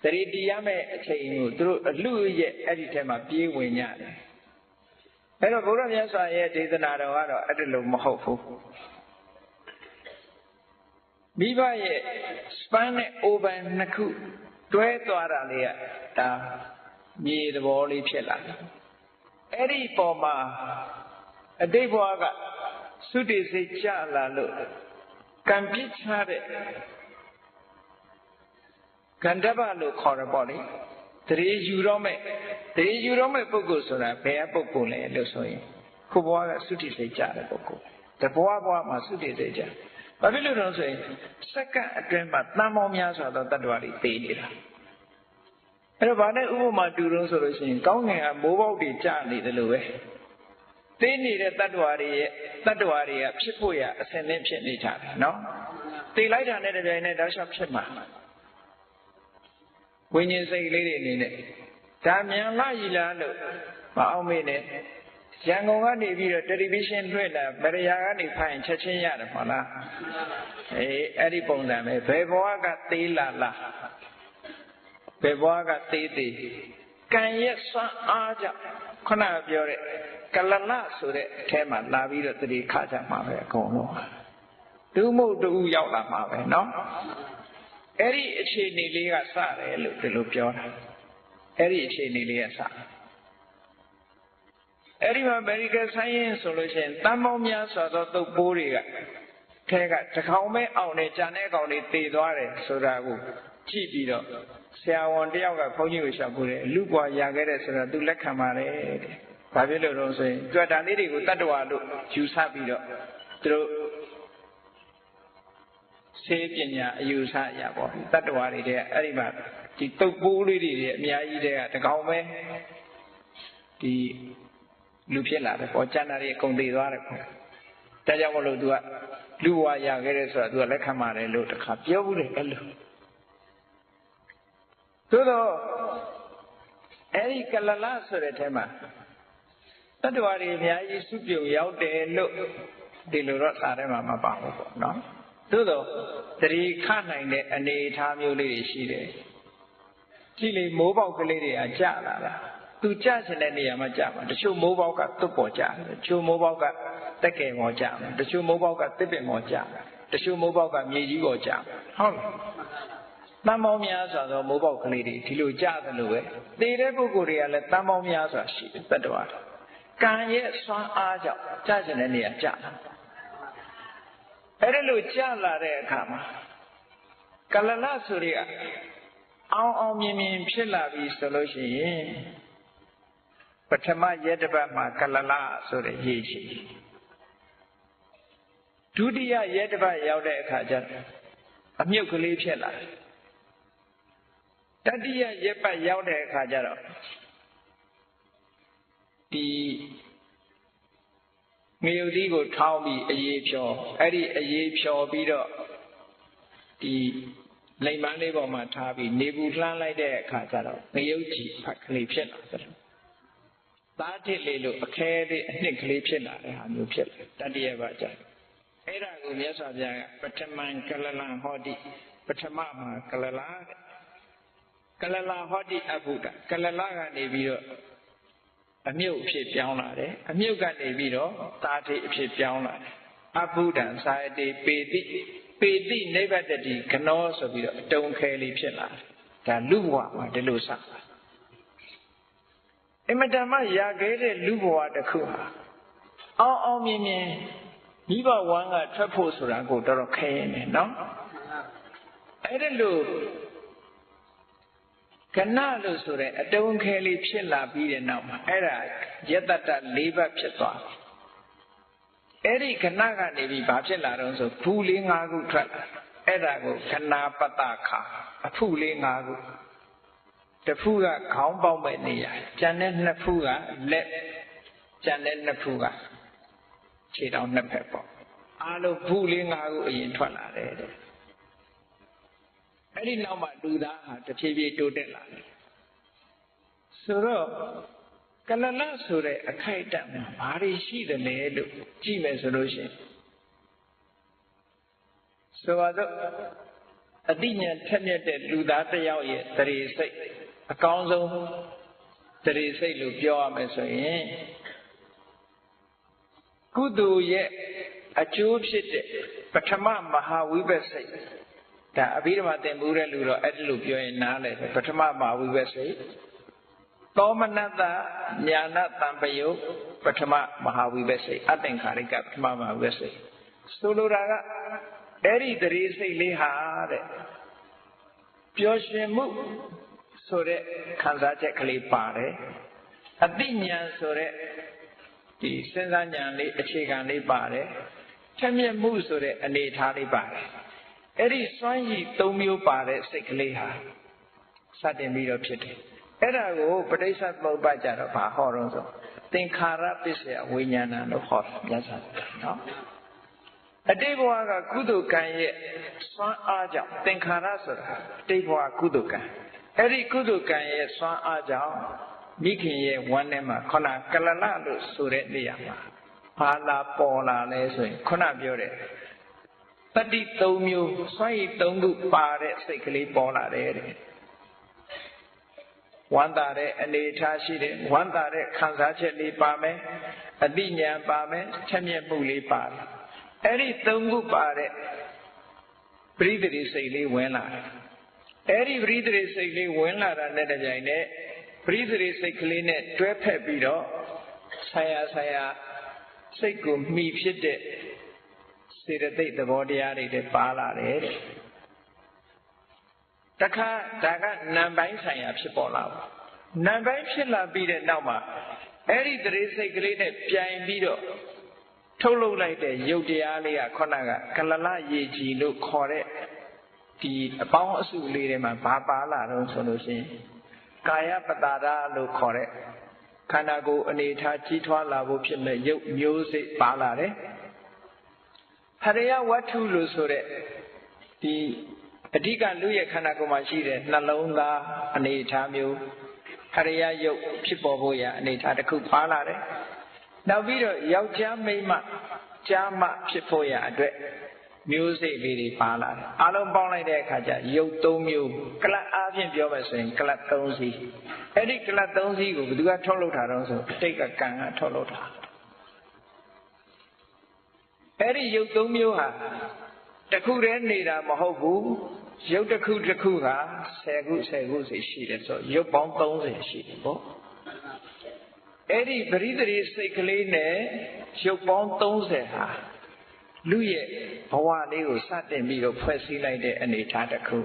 တတိတရမဲ့အချိန်ကိုသူတို့အလူရဲ့အဲ့ဒီထဲမှာပြေးဝင်ကြတယ်အဲ့တော့ဘုရားမြတ်စွာရဲ့ဒေသနာတော်ကတော့အဲ့ဒါလို့မဟုတ်ဘူးမိဘရဲ့ span နဲ့ open နှစ်ခုတွဲသွားတာလေးကဒါမြေသဘောလေးဖြစ်လာတယ်အဲ့ဒီပေါ်မှာအတိတ်ဘဝကသုတေစိတ်ကြလာလို့ကံပြစ်ချတဲ့ကန္တပလို့ခေါ်ရပေါ့လေတရေယူတော့မဲ့ပုဂ္ဂိုလ်ဆိုတာဘယ်ပုဂ္ဂိုလ်လဲလို့ဆိုရင်ခုဘဝကသုတေစိတ်ကြတဲ့ပုဂ္ဂိုလ်တဘဝမှာသုတေစိတ်ကြဘာဖြစ်လို့တော့ဆိုရင်စက္ကန့်အတွင်းမှာတန်ပေါင်းများစွာသောတ attva တွေသိနေတာအဲ့တော့ဗာနဲ့ဥပမာတူလို့ဆိုလို့ရှိရင်ကောင်းငင်ကမိုးပေါက်တွေကျနေတယ်လို့ပဲသိနေတဲ့ attva တွေရဲ့ attva တွေကဖြစ်ဖို့ရအစဉ်သင်းဖြစ်နေကြတယ်နော်သိလိုက်တာနဲ့တပြိုင်နက်တောက်လျှောက်ဖြစ်မှာဝိညာဉ်စိတ်လေးတွေအနေနဲ့ဒါမြန်လာရည်လားလို့မအောင်မေးနဲ့ရန်ကုန်ကနေပြီးတော့တယ်လီဗီရှင်းလွှင့်တာဗရယာကနေဖိုင်ချက်ချင်းရတယ်မဟုတ်လားအေးအဲ့ဒီပုံစံပဲဘယ်ဘဝကသေးလာလားဘယ်ဘဝကသေးသေးကံရဲ့စွမ်းအားကြောင့်ခုနပြောတဲ့ကလလဆိုတဲ့အထဲမှာလာပြီးတော့တတိခါကြမှာပဲအကုန်လုံးတူးမှုတူရောက်လာမှာပဲเนาะအဲ့ဒီအခြေအနေလေးကစတယ်လို့ဒီလိုပြောတာအဲ့ဒီအခြေအနေလေးကစအဲ့ဒီမှာ medical science ဆိုလို့ရှိရင်တန်ပေါင်းများစွာသောသုတ်ပိုးတွေကထဲကတစ်ကောင်ပဲအောင်နေကြံတဲ့ကောင်တွေသေသွားတယ်ဆိုတာကိုကြည့်ပြီးတော့ဆရာဝန်တယောက်ကဘုန်းကြီးကိုရှောက်ပို့တယ်လူပွားရခဲ့တဲ့ဆိုတာသူလက်ခံပါတယ်တဲ့။ဘာဖြစ်လို့လဲဆိုရင်ကြွတာလေးတွေကိုတတ္တဝါလို့ယူဆပြီးတော့သူတို့ဆေးပညာအယူဆရပေါ့တတ္တဝါတွေတဲ့အဲ့ဒီမှာဒီတုပ်ပိုးလေးတွေအများကြီးတဲ့ကတစ်ကောင်ပဲဒီလူဖြစ်လာတယ်ပေါ့ကျန်တာတွေအကုန်သေးသွားတယ်ပေါ့ဒါကြောင့်မလို့ तू ကလူဘဝရခဲ့တယ်ဆိုတာ तू ကလက်ခံပါတယ်လို့တခါပြောဘူးတယ်အဲ့လိုသို့တော့အဲ့ဒီကလလဆိုတဲ့ထဲမှာ တတ္တဝါတွေအများကြီးစုပြုံရောက်တယ်လို့ဒီလိုတော့စာထဲမှာမပါဘူးပေါ့နော်သို့တော့သတိခနိုင်တဲ့အနေအထားမျိုးလေးတွေရှိတယ်ကြည့်လေမိုးပေါက်ကလေးတွေကကြာလာတာသူကြာချင်တဲ့နေရာမှာကြာမှာတချို့မိုးပေါက်ကသွပ်ပေါ်ကြာတယ်တချို့မိုးပေါက်ကတက်ကယ်ပေါ်ကြာတယ်တချို့မိုးပေါက်ကတစ်ပင်ပေါ်ကြာတယ်တချို့မိုးပေါက်ကမြေကြီးပေါ်ကြာတယ်ဟုတ်လားတန်ပေါင်းများစွာသောမိုးပေါက်ကလေးတွေဒီလိုကြာတယ်လို့ပဲသေတဲ့ပုဂ္ဂိုလ်တွေကလည်းတန်ပေါင်းများစွာရှိတယ်တတ္တဝါကံရဲ့စွမ်းအားကြောင့်ကြာချင်တဲ့နေရာကြာတာအဲ့ဒါလို့ကြာလာတဲ့အခါမှာကလလဆိုတွေကအောင်မြင်မြင်ဖြစ်လာပြီဆိုလို့ရှိရင်ပထမရက်တစ်ပတ်မှာကလလဆိုတဲ့ရေးရှိဒုတိယရက်တစ်ပတ်ရောက်တဲ့အခါကျအမြုပ်ကလေးဖြစ်လာတတိယရက်ပတ်ရောက်တဲ့အခါကျတော့ဒီငရုတ်သီးကိုထောင်းပြီးအေးဖြောအဲ့ဒီအေးဖြောပြီးတော့ဒီလိမ်ပန်းလေးပေါ်မှာထားပြီးနေဘူးလှမ်းလိုက်တဲ့အခါကျတော့ငရုတ်ကြီးဖတ်ကလေးဖြစ်လာတယ်သားတစ်လေးလို့အခဲလေးအနှစ်ကလေးဖြစ်လာတဲ့ဟာမျိုးဖြစ်လာတတိယပတ်ကျအဲ့ဒါကိုမြတ်စွာဘုရားကပထမံကလလံဟောတိပထမမှာကလလကလလဟောတိအဘုဒ္ဓကလလကနေပြီးတော့အမြုပ်အဖြစ်ပြောင်းလာတယ်အမြုပ်ကနေပြီးတော့သာတိအဖြစ်ပြောင်းလာတယ်အဘုဒ္ဓံသာယတိပေတိနိဗ္ဗတတိကနောဆိုပြီးတော့အတုံးခဲလေးဖြစ်လာတယ်ဒါလူဘဝမှာဒီလိုစအမတမရခဲ့တဲ့လူဘဝတစ်ခုဟာအောင်မြင်မိဘဝမ်းကထွက်ဖို့ဆိုတာကိုတော်တော်ခဲရင်တယ်နော်အဲ့ဒါလို့ကဏလို့ဆိုတဲ့အတုံးခဲလေးဖြစ်လာပြီးတဲ့နောက်မှာအဲ့ဒါယတ္တတ၄ဘတ်ဖြစ်သွားအဲ့ဒီကဏကနေပြီးဘာဖြစ်လာတော့ဆိုဖူလေး၅ခုထွက်လာအဲ့ဒါကိုခဏပတ္တခါအဖူလေး၅ခုတစ်ဖူကခေါင်းပေါက်မဲ့နေရာကျန်တဲ့နှစ်ဖူကလက်ကျန်တဲ့နှစ်ဖူကခြေထောက်နှစ်ဖက်ပေါ့အားလုံးဖူလေး၅ခုအရင်ထွက်လာတယ်တဲ့အဲ့ဒီနောက်မှာလူသားဟာတဖြည်းဖြည်းတိုးတက်လာတယ်ဆိုတော့ကလလဆိုတဲ့အခိုက်အတန့်မှာဘာတွေရှိတယ်လဲလို့ကြည့်မယ်ဆိုလို့ရှိရင်ဆိုတော့အတိညာထက်မြက်တဲ့လူသားတစ်ယောက်ရဲ့တရေစိတ်အကောင်းဆုံးတရေစိတ်လို့ပြောရမယ်ဆိုရင်ကုသိုလ်ရဲ့အကျိုးဖြစ်တဲ့ပထမမဟာဝိပဿနာစိတ်ဒါအဘိဓမ္မာသင်ဘူးတဲ့လူတော့အဲ့ဒီလိုပြောရင်နားလဲပထမမဟာဝိပဿနာစိတ်သောမနတညာဏတံပယုပထမမဟာဝိပဿနာအသင်္ခါရိကပထမမဟာဝိပဿနာဆိုလိုတာကအဲ့ဒီတရေစိတ်လေးဟာတဲ့ပျော်ရွှင်မှုဆိုတဲ့ခံစားချက်ကလေးပါတယ်အတိညာဆိုတဲ့ဒီစဉ်းစားဉာဏ်လေးအခြေခံလေးပါတယ်ထက်မြက်မှုဆိုတဲ့အနေအထားလေးပါတယ်အဲ့ဒီစွမ်းရည်၃မျိုးပါတဲ့စိတ်ကလေးဟာစတင်ပြီးတော့ဖြစ်တယ်အဲ့ဒါကိုပဋိစ္စသမုပ္ပါဒ်ကြတော့ဘာဟောတော့ဆိုသင်္ခါရပစ္စယဝိညာဏလို့ဟောမြတ်စွာဘုရားနော်အတိတ်ဘဝကကုသိုလ်ကံရဲ့စွမ်းအားကြောင့်သင်္ခါရဆိုတာအတိတ်ဘဝကုသိုလ်ကံအဲ့ဒီကုသိုလ်ကံရဲ့စွမ်းအားကြောင့်မိခင်ရဲ့ဝမ်းထဲမှာခုနကလလလို့ဆိုတဲ့နေရာမှာဘာလာပေါ်လာလဲဆိုရင်ခုနပြောတဲ့တတိ၃မျိုးစွမ်းရည်၃ခုပါတဲ့စိတ်ကလေးပေါ်လာတယ်တဲ့ဝမ်းသာတဲ့အနေအထားရှိတယ်ဝမ်းသာတဲ့ခံစားချက်လေးပါမယ်အတိညာပါမယ်ချက်မြက်မှုလေးပါတယ်အဲ့ဒီ၃ခုပါတဲ့ပရိသေစိတ်လေးဝင်လာတယ်အဲ့ဒီပရိသေစိတ်လေးဝင်လာတာနဲ့တပြိုင်နက်ပရိသေစိတ်ကလေးနဲ့တွဲဖက်ပြီးတော့ဆရာစိတ်ကိုမှီဖြစ်တဲ့စေတသိက်သဘောတရားတွေလည်းပါလာတယ်တဲ့တခါဒါကနံပိုင်းဆိုင်ရာဖြစ်ပေါ်လာပါနံပိုင်းဖြစ်လာပြီးတဲ့နောက်မှာအဲ့ဒီတရေစိတ်ကလေးနဲ့ပြိုင်ပြီးတော့ထုတ်လုပ်လိုက်တဲ့ရုပ်တရားလေးကခုနကကလလရေကြည်လို့ခေါ်တဲ့ဒီအပေါင်းအစုလေးတွေမှာဘာပါလာတော့ဆိုလို့ရှိရင်ကာယပတာရလို့ခေါ်တဲ့ခန္ဓာကိုယ်အနေထားကြီးထွားလာဖို့ဖြစ်မဲ့ရုပ်မျိုးစိတ်ပါလာတယ်ဟရိယဝတ္ထုလို့ဆိုတဲ့ဒီအဓိကလူရဲ့ခန္ဓာကိုယ်မှာရှိတဲ့နှလုံးသားအနေထားမျိုးဟရိယရုပ်ဖြစ်ပေါ်ဖို့ရအနေထားတစ်ခုပါလာတယ် နောက်ပြီးတော့ယောက်ျားမိန်းမကြားမဖြစ်ဖို့ရအတွက်မျိုးစိတ်လေးတွေပါလာတယ်အားလုံးပေါင်းလိုက်တဲ့အခါကျရုပ်၃မျိုးကလပ်အားဖြင့်ပြောမယ်ဆိုရင်ကလပ်၃စီးအဲ့ဒီကလပ်၃စီးကိုဘယ်သူကထုတ်လုပ်တာတော့ဆိုအတိတ်ကကံကထုတ်လုပ်တာအဲ့ဒီရုပ်၃မျိုးဟာတစ်ခုတည်းနေတာမဟုတ်ဘူးရုပ်တစ်ခုတစ်ခုဟာ10ခုစီရှိတယ်ဆိုရုပ်ပေါင်း30ရှိတယ်ပေါ့အဲ့ဒီပရိသေစိတ်ကလေးနဲ့ရုပ်ပေါင်း30ဟာလူရဲ့ဘဝလေးကိုစတင်ပြီးတော့ဖွဲ့စည်းလိုက်တဲ့အနေအထားတစ်ခု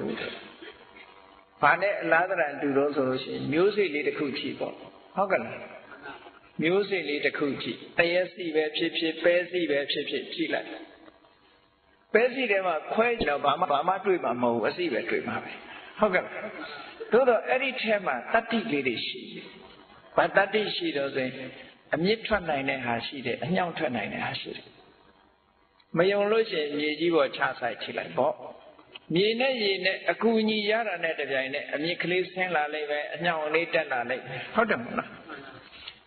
။ဘာနဲ့အလားတရတူတော့ဆိုလို့ရှိရင်မျိုးစိတ်လေးတစ်ခုကြည့်ပေါ့။ဟုတ်ကဲ့လား။မျိုးစိတ်လေးတစ်ခုကြည့်။တရက်စီပဲဖြစ်ဖြစ်ပဲစီပဲဖြစ်ဖြစ်ကြည့်လိုက်။ပဲစီထဲမှာခွဲကြတော့ဘာမှတွေ့မှာမဟုတ်ဘူးအစီပဲတွေ့မှာပဲ။ဟုတ်ကဲ့လား။သို့တော့အဲ့ဒီထဲမှာတတ္တိလေးတွေရှိတယ်။ဘာတတ္တိရှိတော့ဆိုရင်အမြင့်ထွက်နိုင်တဲ့ဟာရှိတယ်အညောင်းထွက်နိုင်တဲ့ဟာရှိတယ်မယုံလို့ရှိရင်မြေကြီးပေါ်ချဆိုင်ချိလိုက်ပေါ့မြေနဲ့ရေနဲ့အကူအညီရတာနဲ့တပြိုင်နက်အမြင့်ကလေးဆင်းလာလိုက်ပဲအညောင်လေးတက်လာလိုက်ဟုတ်တယ်မလား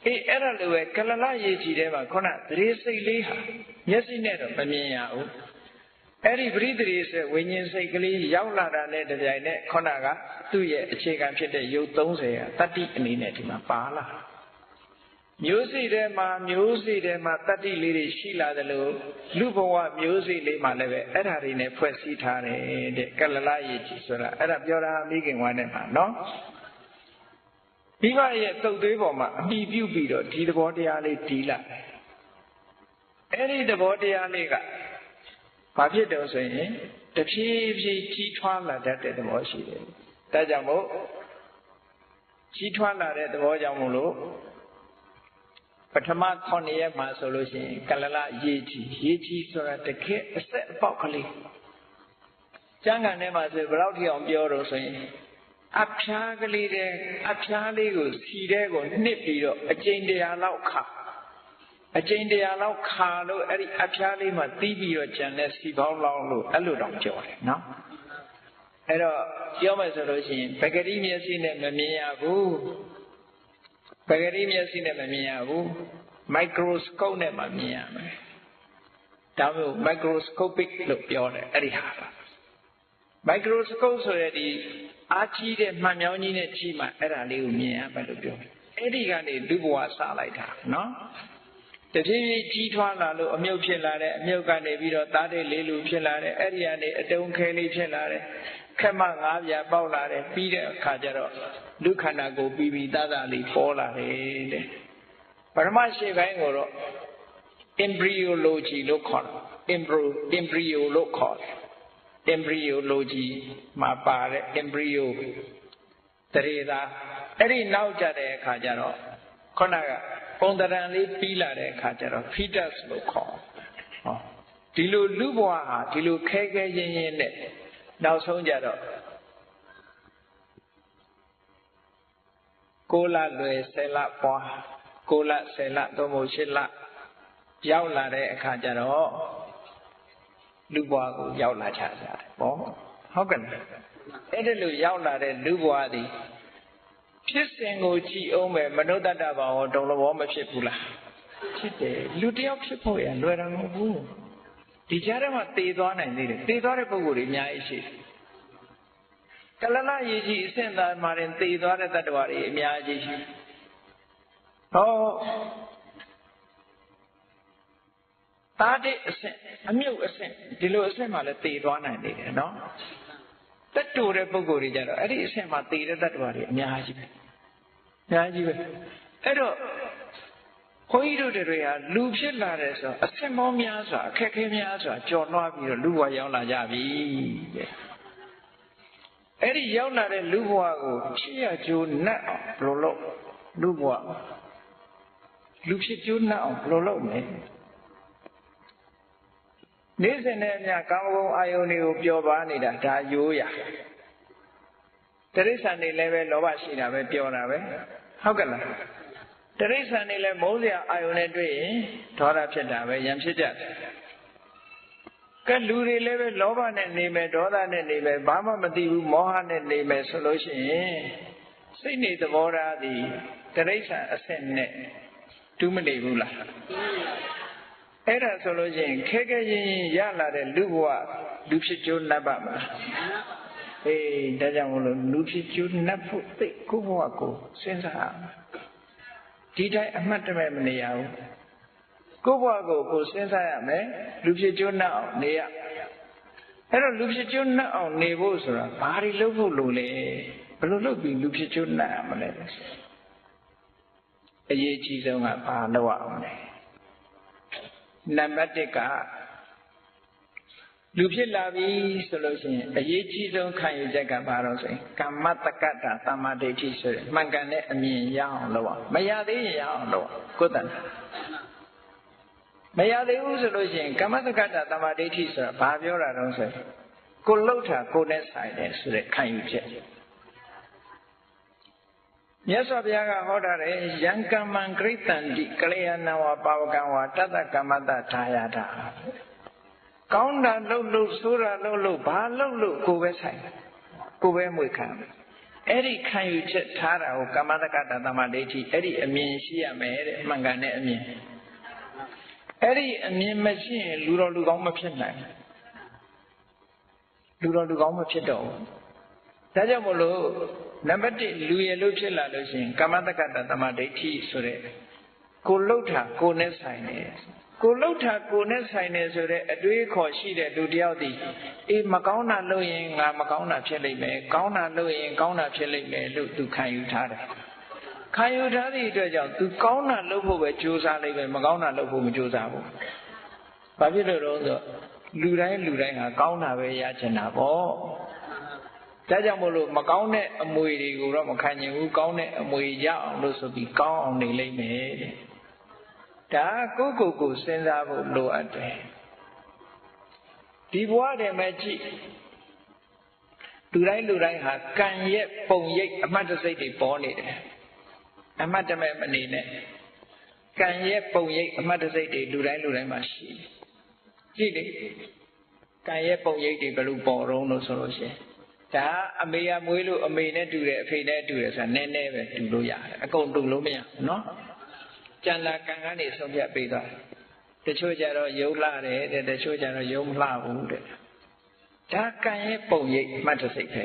အေးအဲ့ဒါလိုပဲကလလရေကြီးထဲမှာခုနသတိစိတ်လေးဟာမျက်စိနဲ့တော့မမြင်ရဘူးအဲ့ဒီပရိသေစိတ်ဝိညာဉ်စိတ်ကလေးရောက်လာတာနဲ့တပြိုင်နက်ခုနကသူ့ရဲ့အခြေခံဖြစ်တဲ့ရုပ်30ကတတ္တိအနေနဲ့ဒီမှာပါလာမျိုးစိတ်ထဲမှာတတ္တိလေးတွေရှိလာတယ်လို့လူဘဝမျိုးစိတ်လေးမှာလည်းပဲအဲ့ဓာတွေနဲ့ဖွဲ့စည်းထားတယ်တဲ့ကလလရေကြီးဆိုတာအဲ့ဒါပြောတာမိခင်ဝါနဲ့မှာနော်မိဘရဲ့တုတ်သွေးပေါ်မှာအမိပြုပြီးတော့ဒီသဘောတရားလေးတီးလာတယ်အဲ့ဒီသဘောတရားလေးကဘာဖြစ်တော့ဆိုရင်တဖြည်းဖြည်းကြီးထွားလာတတ်တဲ့သဘောရှိတယ်ဒါကြောင့်မို့ကြီးထွားလာတဲ့သဘောကြောင့်မို့လို့ပထမ9ရက်မှာဆိုလို့ရှိရင်ကလလရေကြီးဆိုတာတကယ်အဆက်အပေါက်ကလေးကျမ်းဂန်ထဲမှာဆိုဘယ်လောက်ထိအောင်ပြောတော့ဆိုရင်အဖျားကလေးတဲ့အဖျားလေးကိုစီတဲ့ကိုနှစ်ပြီးတော့အကျိန်100လောက်ခါလို့အဲ့ဒီအဖျားလေးမှာတီးပြီးတော့ကျန်တဲ့စီပေါင်းလောင်းလို့အဲ့လိုတော့ပြောတယ်နော်အဲ့တော့ပြောမယ်ဆိုလို့ရှိရင်ပဂတိမျက်စိနဲ့မမြင်ရဘူးပဂတိမျက်စိနဲ့မမြင်ရဘူးမိုက်ခရိုစကုပ်နဲ့မှမြင်ရမယ်ဒါမျိုးမိုက်ခရိုစကိုပစ်လို့ပြောတယ်အဲ့ဒီဟာမိုက်ခရိုစကုပ်ဆိုရတဲ့အားကြီးတဲ့မှန်မြောင်းကြီးနဲ့ကြီးမှအဲ့ဒါလေးကိုမြင်ရမယ်လို့ပြောတယ်အဲ့ဒီကနေလူဘဝစလိုက်တာနော်တဖြည်းဖြည်းကြီးထွားလာလို့အမြုပ်ဖြစ်လာတယ်အမြုပ်ကနေပြီးတော့သားတဲ့လေးလူဖြစ်လာတယ်အဲ့ဒီကနေအတုံးခဲလေးဖြစ်လာတယ်ခက်မ9ပြာပေါက်လာတယ်ပြီးတဲ့အခါကျတော့လူခန္ဓာကိုယ်ပြီးသားလေးပေါ်လာတယ်တဲ့ပရမရှိပိုင်းကိုတော့ embryology လို့ခေါ်တယ် embryo လို့ခေါ်တယ် embryology မှာပါတဲ့ embryo တရေသာအဲ့ဒီနောက်ကြတဲ့အခါကျတော့ခုနကပုံတရံလေးပြီးလာတဲ့အခါကျတော့ fetus လို့ခေါ်ဟောဒီလိုလူဘဝဟာဒီလိုခဲခဲရင်းရင်းနဲ့နောက်ဆုံးကြတော့6 လလွယ်10 လပွား6 လ10 လသို့မဟုတ်8 လရောက်လာတဲ့အခါကျတော့လူဘဝကိုရောက်လာကြတယ်ပေါ့ဟုတ်ကဲ့အဲ့ဒါလိုရောက်လာတဲ့လူဘဝသည်ဖြစ်စဉ်ကိုကြည့်အောင်ပဲမနုဿတ္တဘာဝတုံလဘောမဖြစ်ဘူးလားဖြစ်တယ်လူတယောက်ဖြစ်ဖို့ရလွယ်တယ်မဟုတ်ဘူးဒီကြားထဲမှာတည်သွားနိုင်သေးတယ်တည်သွားတဲ့ပုဂ္ဂိုလ်တွေအများကြီးရှိတယ်ကလလရေကြီးအဆင့်သားမှာတင်တည်သွားတဲ့တ attva တွေအများကြီးရှိဟောတာတဲ့အဆင့်အမြုပ်အဆင့်ဒီလိုအဆင့်မှာလည်းတည်သွားနိုင်သေးတယ်နော်တက်တူတဲ့ပုဂ္ဂိုလ်တွေကြတော့အဲ့ဒီအဆင့်မှာတည်တဲ့တ attva တွေအများကြီးပဲအဲ့တော့ခွန်ကြီးတို့တွေဟာလူဖြစ်လာတယ်ဆိုအဆင့်မောများစွာအခက်ခဲများစွာကြော်လွှားပြီးတော့လူဘဝရောက်လာကြပြီတဲ့အဲ့ဒီရောက်လာတဲ့လူဘဝကိုဖြစ်ရကြိုးနှက်အောင်ဘယ်လိုလုပ်လူဘဝလူဖြစ်ကြိုးနှက်အောင်ဘယ်လိုလုပ်မလဲနေ့စဉ်နဲ့အမျှကာမဂုဏ်အာယုန်တွေကိုပျော်ပါနေတာဒါရိုးရာတိရစ္ဆာန်တွေလည်းပဲလောဘရှိတာပဲပြောတာပဲဟုတ်ကဲ့လားတိရစ္ဆာန်တွေလည်းမုန်းစရာအာယုန်နဲ့တွေ့ရင်ဒေါသဖြစ်တာပဲရံဖြစ်ကြတယ်ကဲလူတွေလည်းပဲလောဘနဲ့နေမယ်ဒေါသနဲ့နေမယ်ဘာမှမသိဘူးမောဟနဲ့နေမယ်ဆိုလို့ရှိရင်စိတ်နေသဘောထားသည်တိရစ္ဆာန်အဆင့်နဲ့ တူးမနေဘူးလားအဲ့ဒါဆိုလို့ရှိရင်ခဲခဲရင်ရလာတဲ့လူဘဝလူဖြစ်ကျိုးနတ်ပါမလားအေးဒါကြောင့်မလို့လူဖြစ်ကျိုးနတ်ဖို့သိကိုဘဝကိုစဉ်းစားဒီတိုင်းအမှတ်တမဲ့မနေရဘူးကိုဘဝကိုစဉ်းစားရမယ်လူဖြစ်ကျိုးနတ်အောင်နေရအဲ့တော့လူဖြစ်ကျိုးနတ်အောင်နေဖို့ဆိုတာဘာတွေလုပ်ဖို့လိုလဲဘယ်လိုလုပ်ပြီးလူဖြစ်ကျိုးနတ်ရမလဲအရေးကြီးဆုံးကဘာလုပ်ရအောင်လဲနံပါတ်1ကလူဖြစ်လာပြီဆိုလို့ရှိရင်အရေးကြီးဆုံးခံယူချက်ကဘာလို့ဆိုရင်ကမ္မတက္ကတာသမ္မာဒိဋ္ဌိဆိုတဲ့မှန်ကန်တဲ့အမြင်ရအောင်လုပ်အောင်မရသေးရင်ရအောင်လုပ်အောင်ကိုယ်တန်မရသေးဘူးဆိုလို့ရှိရင်ကမ္မတက္ကတာသမ္မာဒိဋ္ဌိဆိုတာဘာပြောတာတုံးဆိုရင်ကိုလှုပ်တာကိုနဲ့ဆိုင်တယ်ဆိုတဲ့ခံယူချက်မြတ်စွာဘုရားကဟောတာလေယံကမ္မံဂရိတံတိကလျာဏဝါပါဝကံဝါတတ္တကမ္မတထာယတာကောင်းတာလှုပ်လို့ဆိုးတာလှုပ်လို့ဘာလှုပ်လို့ကိုပဲဆိုင်ကိုပဲမွေခံအဲ့ဒီခံယူချက်ထားတာကိုကမ္မတက္ကတာသမ္မာဒိဋ္ဌိအဲ့ဒီအမြင်ရှိရမယ်တဲ့အမှန်ကန်တဲ့အမြင်အဲ့ဒီအမြင်မရှိရင်လူတော်လူကောင်းမဖြစ်နိုင်လူတော်လူကောင်းမဖြစ်တော့ဘူးဒါကြောင့်မို့လို့နံပါတ်1လူရလို့ဖြစ်လာလို့ရှိရင်ကမ္မတက္ကတာသမ္မာဒိဋ္ဌိဆိုတဲ့ကိုလှုပ်တာကိုနဲ့ဆိုင်တယ်ကိုလှုပ်တာကိုနဲ့ဆိုင်တယ်ဆိုတဲ့အတွေးခေါ်ရှိတဲ့လူတယောက်ဒီအေးမကောင်းတာလုပ်ရင်ငါမကောင်းတာဖြစ်လိမ့်မယ်ကောင်းတာလုပ်ရင်ကောင်းတာဖြစ်လိမ့်မယ်လို့သူခံယူထားတယ်ခံယူထားသည့်အတွက်ကြောင့်သူကောင်းတာလုပ်ဖို့ပဲကြိုးစားလိမ့်မယ်မကောင်းတာလုပ်ဖို့မကြိုးစားဘူးဘာဖြစ်လို့လဲဆိုတော့လူတိုင်းဟာကောင်းတာပဲရချင်တာပေါ့ဒါကြောင့်မို့လို့မကောင်းတဲ့အမွေတွေကိုတော့မခံနိုင်ဘူးကောင်းတဲ့အမွေရအောင်လို့ဆိုပြီးကောင်းအောင်နေလိမ့်မယ်တဲ့ဒါကိုစဉ်းစားဖို့လိုအပ်တယ်ဒီဘဝတည်းမှာကြည့်လူတိုင်းဟာကံရဲ့ပုံရိပ်အမှတ်တစိတ်တွေပေါ်နေတယ်အမှတ်တမဲ့မနေနဲ့ကံရဲ့ပုံရိပ်အမှတ်တစိတ်တွေလူတိုင်းမှာရှိကြည့်လေကံရဲ့ပုံရိပ်တွေဘယ်လိုပေါ်တော့လို့ဆိုလို့ရှိရင်ဒါအမေကမွေးလို့အမေနဲ့တူတယ်အဖေနဲ့တူတယ်ဆိုတာနည်းနည်းပဲတူလို့ရတယ်အကုန်တူလို့မရဘူးနော်ကျန်လာကံကနေဆုံးဖြတ်ပေးသွားတယ်တချို့ကြတော့ယုံလှတယ်တဲ့တချို့ကြတော့ယုံမလှဘူးတဲ့ဒါကံရဲ့ပုံရိပ်မှတ်တစိတ်ပဲ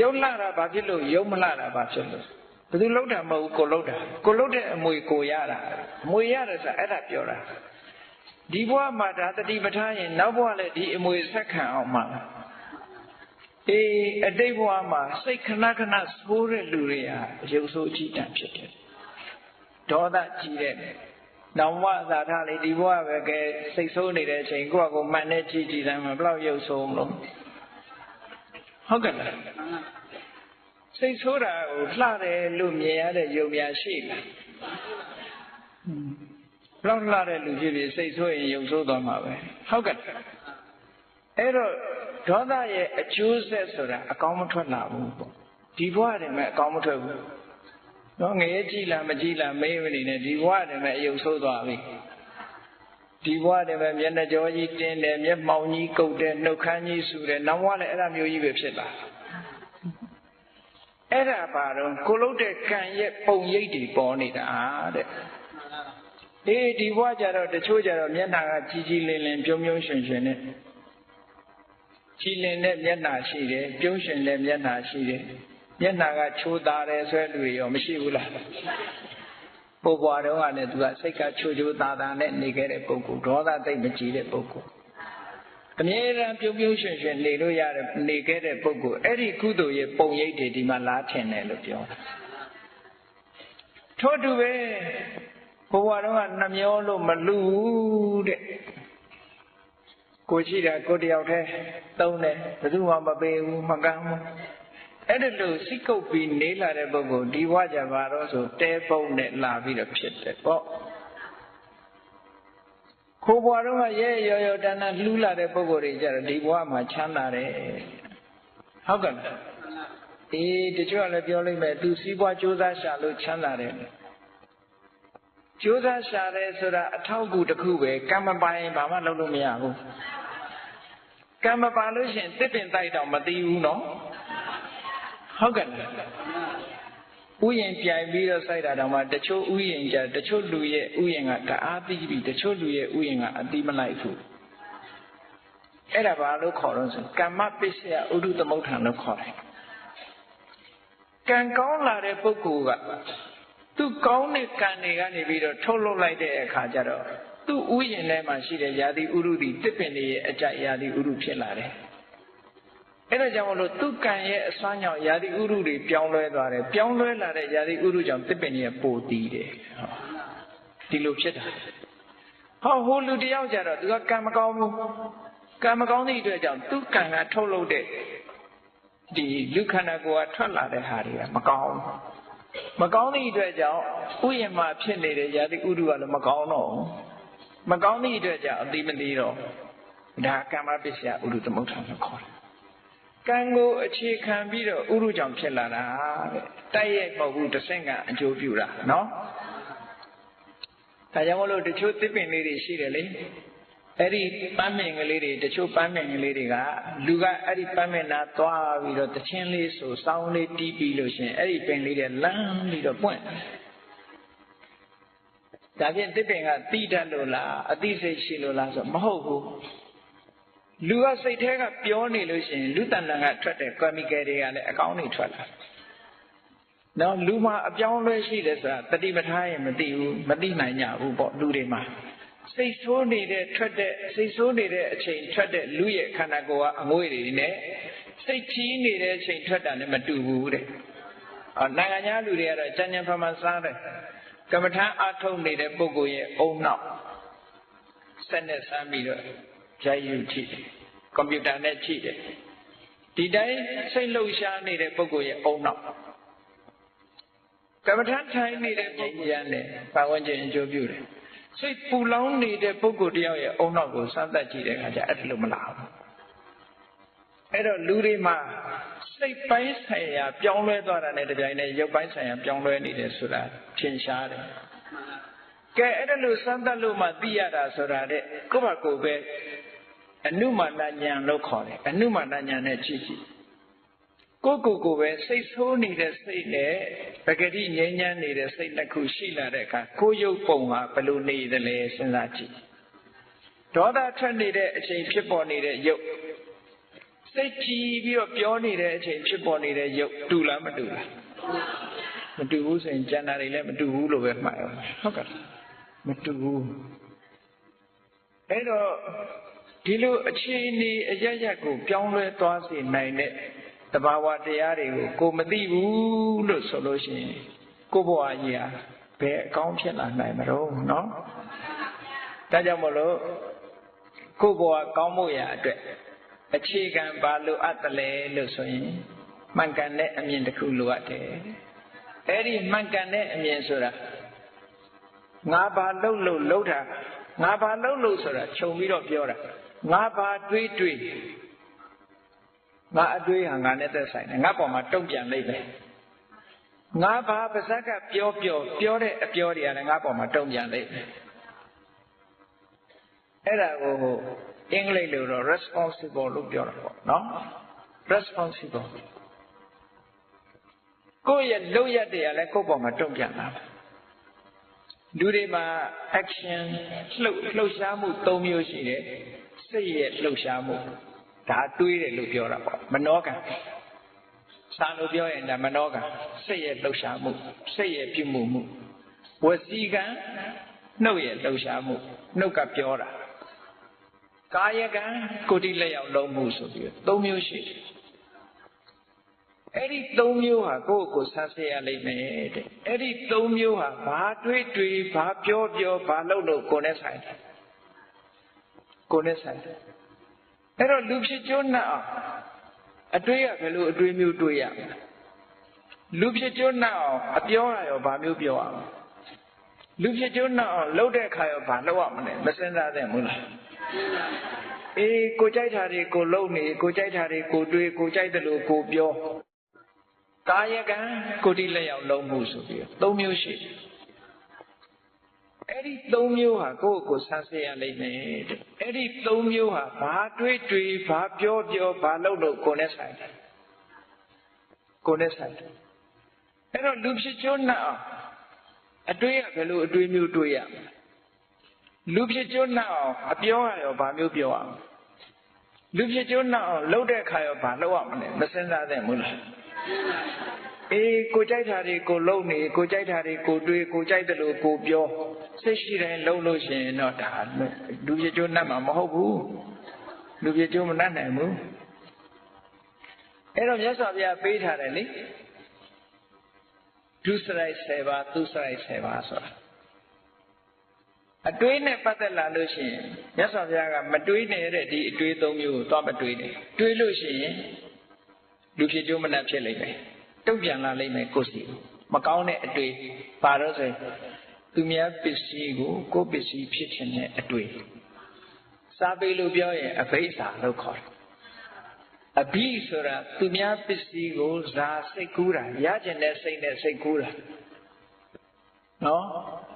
ယုံလှတာဘာဖြစ်လို့ယုံမလှတာဘာဖြစ်လို့ဘယ်သူလှုပ်တာမဟုတ်ဘူးကိုလှုပ်တာကိုလှုပ်တဲ့အမွေကိုရတာအမွေရတယ်ဆိုတာအဲ့ဒါပြောတာဒီဘဝမှာဒါတတိပဋ္ဌာန်ရင်နောက်ဘဝလည်းဒီအမွေဆက်ခံအောင်မှာအေးအတိတ်ဘဝမှာစိတ်ခဏဆိုးတဲ့လူတွေဟာရုပ်ဆိုးအကြည့်တန်ဖြစ်တယ်ဒေါသကြီးတဲ့နောင်ဘဝသာထားလေဒီဘဝပဲကဲစိတ်ဆိုးနေတဲ့အချိန်ကိုယ့်အကိုမှန်နဲ့ကြည့်ကြည့်တယ်ဘယ်လောက်ရုပ်ဆိုးမလို့ဟုတ်ကဲ့လားစိတ်ဆိုးတာကိုလှတယ်လို့မြင်ရတဲ့ယုံများရှိလားဘယ်လောက်လှတဲ့လူဖြစ်ဖြစ်စိတ်ဆိုးရင်ယုံဆိုးသွားမှာပဲဟုတ်ကဲ့အဲ့တော့ဒေါသရဲ့အကျိုးဆက်ဆိုတာအကောင်းမထွက်လာဘူးပေါ့ဒီဘဝတည်းမှာအကောင်းမထွက်ဘူးနော်ငရဲကြည့်လားမကြည့်လားမေးမနေနဲ့ဒီဘဝတည်းမှာအယုံဆိုးသွားပြီဒီဘဝတည်းမှာမျက်နှာကြောကြီးတင်းတယ်မျက်မှောင်ကြီးကုတ်တယ်နှုတ်ခမ်းကြီးဆူတယ်နောက်ဘဝလည်းအဲ့ဒါမျိုးကြီးပဲဖြစ်လာအဲ့ဒါဘာတော့ကိုလှုပ်တဲ့ကံရဲ့ပုံရိပ်တွေပေါ်နေတာတဲ့အေးဒီဘဝကြတော့တချို့ကြတော့မျက်နှာကကြီးလင်းပြုံးရွှင်နဲ့ကြည်လင်တဲ့မျက်နှာရှိတယ်ပြုံးရွှင်တဲ့မျက်နှာရှိတယ်မျက်နှာကချိုးသားတယ်ဆွဲလူရောမရှိဘူးလားပို့ပွားတော့ကလည်းသူကစိတ်ကချိုးသားနဲ့နေခဲ့တဲ့ပုဂ္ဂိုလ်ဒေါသသိမ့်မကြည်တဲ့ပုဂ္ဂိုလ်အမြဲတမ်းပြုံးရွှင်နေလို့ရတဲ့နေခဲ့တဲ့ပုဂ္ဂိုလ်အဲ့ဒီကုသိုလ်ရဲ့ပုံရိပ်တွေဒီမှာလားထင်တယ်လို့ပြောတာထို့တူပဲဘဝတော့ကနှမျောလို့မလူဘူးတဲ့ကိုရှိတာကိုတယောက်တည်းသုံးတယ်ဘယ်သူမှမပေးဘူးမကမ်းဘူးအဲ့ဒါလို့စိတ်ကုပ်ပြီးနေလာတဲ့ပုဂ္ဂိုလ်ဒီဘဝကြပါတော့ဆိုတဲပုံနဲ့လာပြီးတော့ဖြစ်တယ်ပေါ့ခိုးဘဝတော့ကရဲရောတန်းလှူးလာတဲ့ပုဂ္ဂိုလ်တွေကြတော့ဒီဘဝမှာချမ်းသာတယ်ဟုတ်ကဲ့အေးတချို့ကလည်းပြောလိုက်မယ်သူစီးပွားကြိုးစားရှာလို့ချမ်းသာတယ်ကြိုးစားရှာတယ်ဆိုတာအထောက်အကူတစ်ခုပဲကံမပိုင်ဘာမှလုပ်လို့မရဘူးကံမပါလို့ရှိရင်တစ်ပင်တိုက်တော့မသိဘူးနော်ဟုတ်ကဲ့ ဥယျာဉ်ပြိုင်ပြီးတော့စိုက်တာတောင်မှတချို့ဥယျာဉ်ကြတချို့လူရဲ့ဥယျာဉ်ကတအားသိပြီးတချို့လူရဲ့ဥယျာဉ်ကအသိမလိုက်ဘူးအဲ့ဒါဘာလို့ခေါ်တော့ဆိုကမ္မပစ္စယဥဒုသမုဋ္ဌာန်လို့ခေါ်တယ်ကံကောင်းလာတဲ့ပုဂ္ဂိုလ်ကသူကောင်းတဲ့ကံတွေကနေပြီးတော့ထုတ်လုပ်လိုက်တဲ့အခါကျတော့သူ့ဥယျာဉ်ထဲမှာရှိတဲ့ယာတိဥရုဒီတစ်ပင်တွေရဲ့အကြိုက်ယာတိဥရုဖြစ်လာတယ်အဲ့ဒါကြောင့်မလို့သူကံရဲ့အစွမ်းကြောင့်ယာတိဥရုတွေပြောင်းလဲသွားတယ်ပြောင်းလဲလာတဲ့ယာတိဥရုကြောင့်တစ်ပင်တွေပိုတည်တယ်ဒီလိုဖြစ်တာဟိုလူတယောက်ကြတော့သူကကံမကောင်းဘူးကံမကောင်းတဲ့အတွက်ကြောင့်သူကံကထုတ်လုပ်တဲ့ဒီလူခန္ဓာကိုယ်ကထွက်လာတဲ့ဟာတွေကမကောင်းတဲ့အတွက်ကြောင့်ဥယျာဉ်မှာဖြစ်နေတဲ့ယာတိဥရုကလည်းမကောင်းတော့မကောင်းတဲ့အတွက်ကြောင့်အတိမသိတော့ဒါကမ္မပစ္စယဥဒုသမုဋ္ဌာန်လို့ခေါ်တယ်ကံကိုအခြေခံပြီးတော့ဥရုကြောင့်ဖြစ်လာတာတဲ့တိုက်ရိုက်မဟုတ်ဘူးတစ်ဆင့်ကအကျိုးပြုတာနော်ဒါကြောင့်မလို့တချို့သစ်ပင်လေးတွေရှိတယ်လေအဲ့ဒီပန်းမင်ကလေးတွေတချို့ပန်းမင်ကလေးတွေကလူကအဲ့ဒီပန်းမင်နာသွားပြီးတော့တချင်းလေးဆိုစောင်းလေးတီးပြီးလို့ရှင်အဲ့ဒီပင်လေးတွေလမ်းပြီးတော့ပွင့်ဒါဖြင့်သစ်ပင်ကတိတတ်လို့လားအသိစိတ်ရှိလို့လားဆိုမဟုတ်ဘူးလူကစိတ်ထဲကပြောနေလို့ရှိရင်လူတဏ္ဍာကထွက်တဲ့ chemical တွေကလည်းအကောင်းတွေထွက်လာနော်လူမှာအပြောင်းလဲရှိတယ်ဆိုတာတတိပဌာန်ရင်မသိဘူးမသိနိုင်ကြဘူးပေါ့လူတွေမှာစိတ်ဆိုးနေတဲ့ထွက်တဲ့စိတ်ဆိုးနေတဲ့အချိန်ထွက်တဲ့လူရဲ့ခန္ဓာကိုယ်ကအငွေ့တွေနဲ့စိတ်ကြီးနေတဲ့အချိန်ထွက်တာနဲ့မတူဘူးတဲ့နိုင်ငံခြားလူတွေကတော့ကြံ့ကြံ့ဖန်ဖန်စားတယ်ကမ္မထာအထုတ်နေတဲ့ပုဂ္ဂိုလ်ရဲ့အုံနောက်ဆက်နဲ့ဆမ်းပြီးတော့ရိုက်ယူကြည့်တယ်ကွန်ပျူတာနဲ့ကြည့်တယ်ဒီတိုင်းစိတ်လှုပ်ရှားနေတဲ့ပုဂ္ဂိုလ်ရဲ့အုံနောက်ကမ္မထာထိုင်နေတဲ့ပုဂ္ဂိုလ်ရနဲ့ပတ်ဝန်းကျင်အကျိုးပြုတယ်စိတ်ပူလောင်နေတဲ့ပုဂ္ဂိုလ်တယောက်ရဲ့အုံနောက်ကိုစမ်းသပ်ကြည့်တဲ့အခါကျအဲ့ဒါလိုမလာဘူးအဲ့တော့လူတွေမှာစိတ်ပိုင်းဆိုင်ရာပြောင်းလဲသွားတာနဲ့တပြိုင်နက်ရုပ်ပိုင်းဆိုင်ရာပြောင်းလဲနေတယ်ဆိုတာထင်ရှားတယ်ကဲအဲ့ဒါလို့စမ်းသပ်လို့မှသိရတာဆိုတာတဲ့ကိုယ့်ဘာကိုယ်ပဲအနုမာနဉာဏ်လို့ခေါ်တယ်အနုမာနဉာဏ်နဲ့ကြည့်ကိုယ်ပဲစိတ်ဆိုးနေတဲ့စိတ်နဲ့ပဂတိငြိမ်းချမ်းနေတဲ့စိတ်နှစ်ခုရှိလာတဲ့အခါကိုယ်ရုပ်ပုံဟာဘယ်လိုနေသလဲစဉ်းစားကြည့်ဒေါသထွက်နေတဲ့အချိန်ဖြစ်ပေါ်နေတဲ့ရုပ်စိတ်ကြည်ပြီးတော့ပြောနေတဲ့အချိန်ဖြစ်ပေါ်နေတဲ့ရုပ်တူလားမတူလားမတူဘူးဆိုရင်ကျန်တာတွေလည်းမတူဘူးလို့ပဲမှတ်ရအောင်ဟုတ်ကဲ့မတူဘူးအဲ့တော့ဒီလိုအခြေအနေအရရက်ကိုပြောင်းလဲသွားစေနိုင်တဲ့တဘာဝတရားတွေကိုကိုမသိဘူးလို့ဆိုလို့ရှိရင်ကိုယ့်ဘဝကြီးဟာဘယ်အကောင်းဖြစ်လာနိုင်မလို့နော်ဒါကြောင့်မလို့ကိုယ့်ဘဝကောင်းဖို့ရအတွက်အခြေခံဘာလိုအပ်တယ်လဲလို့ဆိုရင်မှန်ကန်တဲ့အမြင်တစ်ခုလိုအပ်တယ်အဲ့ဒီမှန်ကန်တဲ့အမြင်ဆိုတာငါဘာလုပ်တာငါဘာလုပ်ဆိုတာခြုံပြီးတော့ပြောတာငါဘာတွေးငါအတွေးဟာငါနဲ့သက်ဆိုင်တယ်ငါပေါ်မှာတုံ့ပြန်လိုက်မယ်ငါဘာပါဇက်ကပြောတဲ့အပြောတွေကလည်းငါပေါ်မှာတုံ့ပြန်လိုက်မယ်အဲ့ဒါကိုအင်္ဂလိပ်လိုတော့ responsible လို့ပြောတာပေါ့နော် responsible ကိုယ့်ရဲ့လုပ်ရတဲ့လည်းကိုယ့်ပေါ်မှာတုံ့ပြန်လာလူတွေမှာ action လှုပ်ရှားမှု၃မျိုးရှိတယ်စိတ်ရဲ့လှုပ်ရှားမှုဒါတွေးတယ်လို့ပြောတာပေါ့မနောကံစာလို့ပြောရင်ဒါမနောကံစိတ်ရဲ့လှုပ်ရှားမှုစိတ်ရဲ့ပြုမှုမှုဝစီကံနှုတ်ရဲ့လှုပ်ရှားမှုနှုတ်ကပြောတာကာယကံကိုယ်တိလက်ရောက်လုံးမှုဆိုပြီး၃မျိုးရှိတယ်အဲ့ဒီ၃မျိုးဟာကိုယ့်ကိုယ်ဆန်းစစ်ရလိမ့်မယ်တဲ့အဲ့ဒီ၃မျိုးဟာဘာတွေးဘာပြောဘာလုပ်ကိုယ်နဲ့ဆိုင်တယ်ကိုယ်နဲ့ဆိုင်တယ်အဲ့တော့လူဖြစ်ကျိုးနှံ့အောင်အတွေးရဘယ်လိုအတွေးမျိုးတွေးရမလဲလူဖြစ်ကျိုးနှံ့အောင်အပြောရရောဘာမျိုးပြောရမလဲလူဖြစ်ကျိုးနှံ့အောင်လုပ်တဲ့အခါရောဘာလုပ်ရမလဲမစဉ်းစားသင့်ဘူးလားအေးကိုကြိုက်တာတွေကိုလုပ်နေကိုကြိုက်တာတွေကိုတွေးကိုကြိုက်တယ်လို့ကိုပြောကာယကံကိုယ်တိလက်ရောက်လုံးမှုဆိုပြီး၃မျိုးရှိတယ်အဲ့ဒီ၃မျိုးဟာကိုယ့်ကိုဆန်းစစ်ရလိမ့်မယ်တဲ့အဲ့ဒီ၃မျိုးဟာဘာတွေးဘာပြောဘာလုပ်ကိုယ်နဲ့ဆိုင်တယ်ကိုယ်နဲ့ဆိုင်တယ် အဲ့တော့လူဖြစ်ကျိုးနှက်အောင်အတွေးရဘယ်လိုအတွေးမျိုးတွေးရလူဖြစ်ကျိုးနှက်အောင်အပြောရရောဘာမျိုးပြောရမလဲလူဖြစ်ကျိုးနှက်အောင်လှုပ်တဲ့အခါရောဘာလုပ်ရမလဲမစင်စားသင့်ဘူးလားအေးကိုကြိုက်တာတွေကိုလှုပ်နေကိုကြိုက်တာတွေကိုတွေးကိုကြိုက်တယ်လို့ကိုပြောစိတ်ရှိတိုင်းလှုပ်လို့ရှိရင်တော့ဒါလူဖြစ်ကျိုးနှက်မှာမဟုတ်ဘူးလူဖြစ်ကျိုးမနှက်နိုင်ဘူးအဲ့တော့မြတ်စွာဘုရားပေးထားတယ်လေဒုစရိုက်7ပါးသူစရိုက်7ပါးဆိုတာအတွေးနဲ့ပတ်သက်လာလို့ရှိရင်မြတ်စွာဘုရားကမတွေးနဲ့တဲ့ဒီအတွေး3မျိုးကိုသွားမတွေးနဲ့တွေးလို့ရှိရင်လူဖြစ်ကျိုးမနှက်ဖြစ်လိမ့်မယ်တုံ့ပြန်လာလိမ့်မယ်ကိုယ်စီမကောင်းတဲ့အတွေးပါတော့ဆိုသူများပစ္စည်းကိုကိုယ်ပစ္စည်းဖြစ်ခြင်းနဲ့အတွေးစားပေးလို့ပြောရင်အဘိဓါလို့ခေါ်တယ်အဘိဆိုတာသူများပစ္စည်းကိုဇာစိတ်ကူးတာရကျင်တဲ့စိတ်နဲ့စိတ်ကူးတာနော်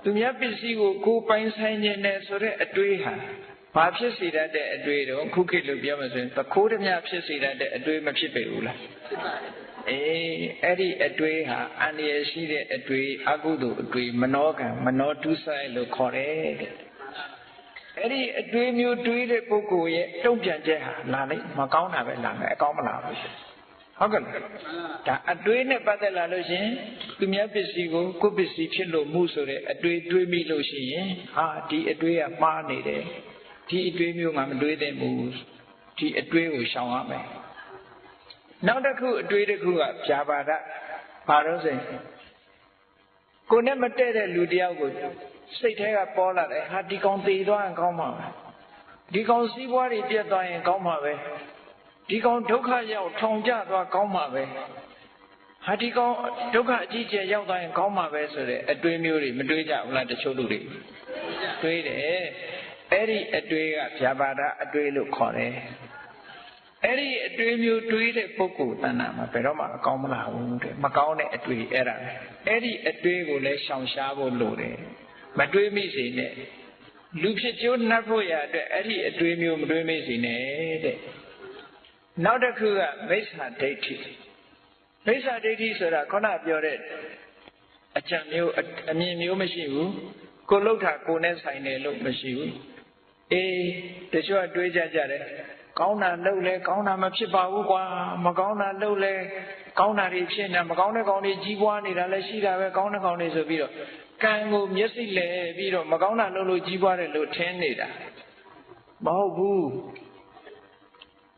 သူများပစ္စည်းကိုကိုယ်ပိုင်ဆိုင်ခြင်းနဲ့ဆိုတဲ့အတွေးဟာဘာဖြစ်စေတတ်တဲ့အတွေးတော့ခုခေတ်လို့ပြောမှဆိုရင်သခိုးဓမြဖြစ်စေတတ်တဲ့အတွေးမဖြစ်ပေဘူးလားဖြစ်ပါတယ်အေးအဲ့ဒီအတွေးဟာအန္တရာယ်ရှိတဲ့အတွေးအကုသိုလ်အတွေးမနောကံမနောတုဆိုင်လို့ခေါ်တယ်တဲ့အဲ့ဒီအတွေးမျိုးတွေးတဲ့ပုဂ္ဂိုလ်ရဲ့တုံ့ပြန်ချက်ဟာလာလိုက်မကောင်းတာပဲလာမယ်အကောင်းမလာဘူးဟုတ်ကဲ့ဒါအတွေးနဲ့ပတ်သက်လာလို့ရှင်သူများပစ္စည်းကိုကိုယ်ပစ္စည်းဖြစ်လို့မှုဆိုတဲ့အတွေးတွေးမိလို့ရှိရင်ဟာဒီအတွေးကမှားနေတယ်ဒီအတွေးမျိုးငါမတွေးသင့်ဘူးဒီအတွေးကိုရှောင်ရမယ်နောက်တစ်ခုအတွေးတစ်ခုကဗျာပါဒဘာလို့ဆိုရင်ကိုယ်နဲ့မတည့်တဲ့လူတယောက်ကိုစိတ်ထဲကပေါ်လာတယ်ဟာဒီကောင်သေသွားရင်ကောင်းမှာပဲဒီကောင်စီးပွားတွေပြတ်သွားရင်ကောင်းမှာပဲဒီကောင်ဒုက္ခရောက်ထောင်ကျသွားကောင်းမှာပဲဟာဒီကောင်ဒုက္ခအကြီးကျယ်ရောက်သွားရင်ကောင်းမှာပဲဆိုတဲ့အတွေးမျိုးတွေမတွေးကြဘူးလားတချို့လူတွေတွေးတယ်အဲ့ဒီအတွေးကဗျာပါဒအတွေးလို့ခေါ်တယ်အဲ့ဒီအတွေးမျိုးတွေးတဲ့ပုဂ္ဂိုလ်တဏ္ဍာမှာဘယ်တော့မှအကောင်းမလာဘူးတဲ့မကောင်းတဲ့အတွေးအဲ့ဒါအဲ့ဒီအတွေးကိုလည်းရှောင်ရှားဖို့လိုတယ်မတွေးမိစေနဲ့လူဖြစ်ကျိုးနှက်ဖို့ရအတွက်အဲ့ဒီအတွေးမျိုးမတွေးမိစေနဲ့တဲ့နောက်တစ်ခုကမိစ္ဆာဒိဋ္ဌိမိစ္ဆာဒိဋ္ဌိဆိုတာခုနပြောတဲ့အကြံမျိုးအမြင်မျိုးမရှိဘူးကိုလှုပ်တာကိုနဲ့ဆိုင်တယ်လို့မရှိဘူးအေးတချို့ကတွေးကြကြတယ်ကောင်းတာလှုပ်လဲကောင်းတာမဖြစ်ပါဘူးကွာမကောင်းတာလှုပ်လဲကောင်းတာတွေဖြစ်နေမကောင်းတဲ့ကောင်တွေကြီးပွားနေတာလည်းရှိတာပဲကောင်းတဲ့ကောင်တွေဆိုပြီးတော့ကံကိုမျက်စိလဲပြီးတော့မကောင်းတာလှုပ်လို့ကြီးပွားတယ်လို့ထင်နေတာမဟုတ်ဘူး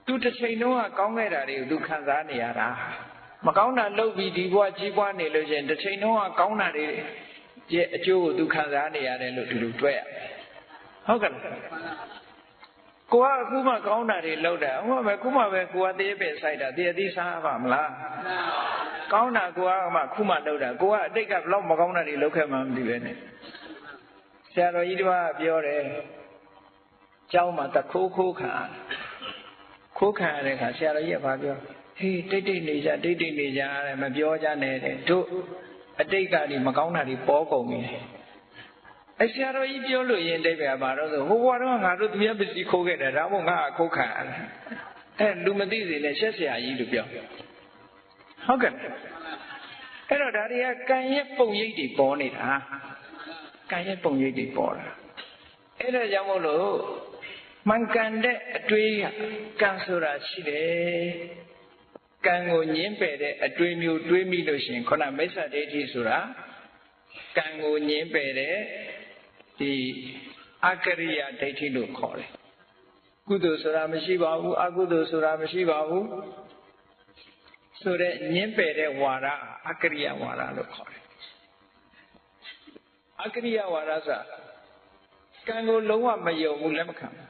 သူတစ်ချိန်လုံးကကောင်းခဲ့တာတွေကိုသူခံစားနေရတာမကောင်းတာလှုပ်ပြီးဒီဘဝကြီးပွားနေလို့ချင်းတစ်ချိန်လုံးကကောင်းတာတွေရဲ့အကျိုးကိုသူခံစားနေရတယ်လို့ဒီလိုတွေ့ရဟုတ်ကဲ့ကိုကအခုမှကောင်းတာတွေလုပ်တာဟုတ်ပါပဲခုမှပဲကိုကသေးပဲစိုက်တာတည်းအသေးစားပါမလားကောင်းတာကိုကမှခုမှလုပ်တာကိုကအတိတ်ကဘလောက်မကောင်းတာတွေလုပ်ခဲ့မှမသိပဲနဲ့ဆရာတော်ကြီးတပါးပြောတယ်ကျောင်းမှာတခိုးခိုးခံရတဲ့ခါဆရာတော်ကြီးကပြောဟေးတိတ်တိတ်နေကြတယ်မပြောကြနဲ့တဲ့တို့အတိတ်ကဒီမကောင်းတာတွေပေါ်ကုန်နေတယ်အဆရာတော်ကြီးပြောလို့ရင်တိတ်ပဲပါတော့ဆိုဟိုဘွားတော့ငါတို့သူများပစ္စည်းခိုးခဲ့တယ်ဒါမို့ငါခိုးခံရတယ်လူမသိစေနဲ့ရှက်ဆရာကြီးလို့ပြောဟုတ်ကဲ့အဲ့တော့ဒါတွေကကံရဲ့ပုံရိပ်တွေပေါ်နေတာကံရဲ့ပုံရိပ်တွေပေါ်တာအဲ့ဒါကြောင့်မို့လို့မှန်ကန်တဲ့အတွေးကံဆိုတာရှိတယ်ကံကိုညှင်းပယ်တဲ့အတွေးမျိုးတွေးမိလို့ရှိရင်ခုနမိစ္ဆာဒိဋ္ဌိဆိုတာကံကိုညှင်းပယ်တဲ့ဒီအကရိယာဒိဋ္ဌိလို့ခေါ်တယ်ကုသိုလ်ဆိုတာမရှိပါဘူးအကုသိုလ်ဆိုတာမရှိပါဘူးဆိုတဲ့ညှင်းပယ်တဲ့ဝါဒအကရိယာဝါဒလို့ခေါ်တယ်အကရိယာဝါဒဆိုတာကံကိုလုံးဝမယုံဘူးလက်မခံဘူး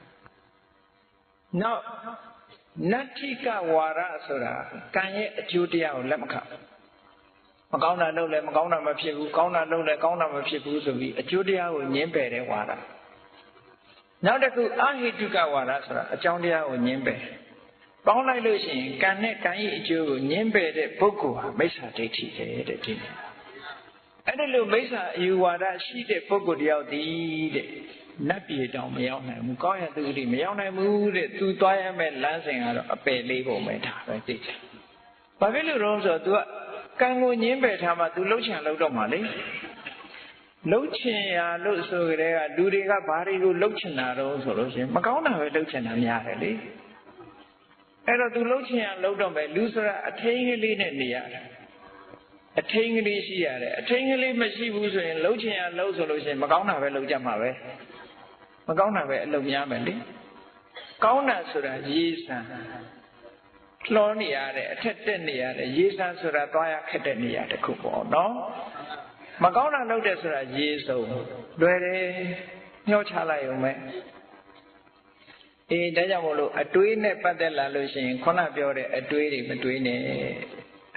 နောက်နတ္ထိကဝါဒဆိုတာကံရဲ့အကျိုးတရားကိုလက်မခံဘူးမကောင်းတာလုပ်လဲမကောင်းတာမဖြစ်ဘူးကောင်းတာလုပ်လဲကောင်းတာမဖြစ်ဘူးဆိုပြီးအကျိုးတရားကိုညှင်းပယ်တဲ့ဝါဒနောက်တစ်ခုအဟိတုကဝါဒဆိုတာအကြောင်းတရားကိုညှင်းပယ်ပေါင်းလိုက်လို့ရှိရင်ကံနဲ့ကံရဲ့အကျိုးကိုညှင်းပယ်တဲ့ပုဂ္ဂိုလ်ဟာမိစ္ဆာဒိဋ္ဌိပဲတဲ့ဒီနေ့အဲ့ဒါလို့မိစ္ဆာအယူဝါဒရှိတဲ့ပုဂ္ဂိုလ်တယောက်ဒီတဲ့နတ်ပြည်တောင်မရောက်နိုင်ဘူးကောင်းရသူတိမရောက်နိုင်ဘူးတဲ့သူသွားရမယ့်လမ်းစဉ်ကတော့အပယ်လေးပုံပဲဒါပဲသိချင်ဘာဖြစ်လို့လဲဆိုတော့ तू က ကံကိုညင်းပယ်ထားမှသူလှုပ်ချင်လှုပ်တော့မှလေလှုပ်ချင်ရလို့ဆိုကြတဲ့ကလူတွေကဘာတွေကိုလှုပ်ချင်တာတော့ဆိုလို့ရှိရင်မကောင်းတာပဲလှုပ်ချင်တာများတယ်လေအဲ့တော့သူလှုပ်ချင်ရလှုပ်တော့မယ်လူဆိုတာအထိန်ကလေးနဲ့နေရတယ်အထိန်ကလေးရှိရတယ်အထိန်ကလေးမရှိဘူးဆိုရင်လှုပ်ချင်ရလှုပ်ဆိုလို့ရှိရင်မကောင်းတာပဲလှုပ်ကြမှာပဲမကောင်းတာပဲအလုပ်များမယ်လေကောင်းတာဆိုတာရေးစံလှောနေရတဲ့အထက်တက်နေရတဲ့ရေးစံဆိုတာသွားရခက်တဲ့နေရာတစ်ခုပေါ့နော်မကောင်းတာလုပ်တယ်ဆိုတာရေးစုံလွယ်တယ်ညှောချလိုက်ရုံပဲဒါကြောင့်မို့လို့အတွေးနဲ့ပတ်သက်လာလို့ရှိရင်ခုနပြောတဲ့အတွေးတွေမတွေးနဲ့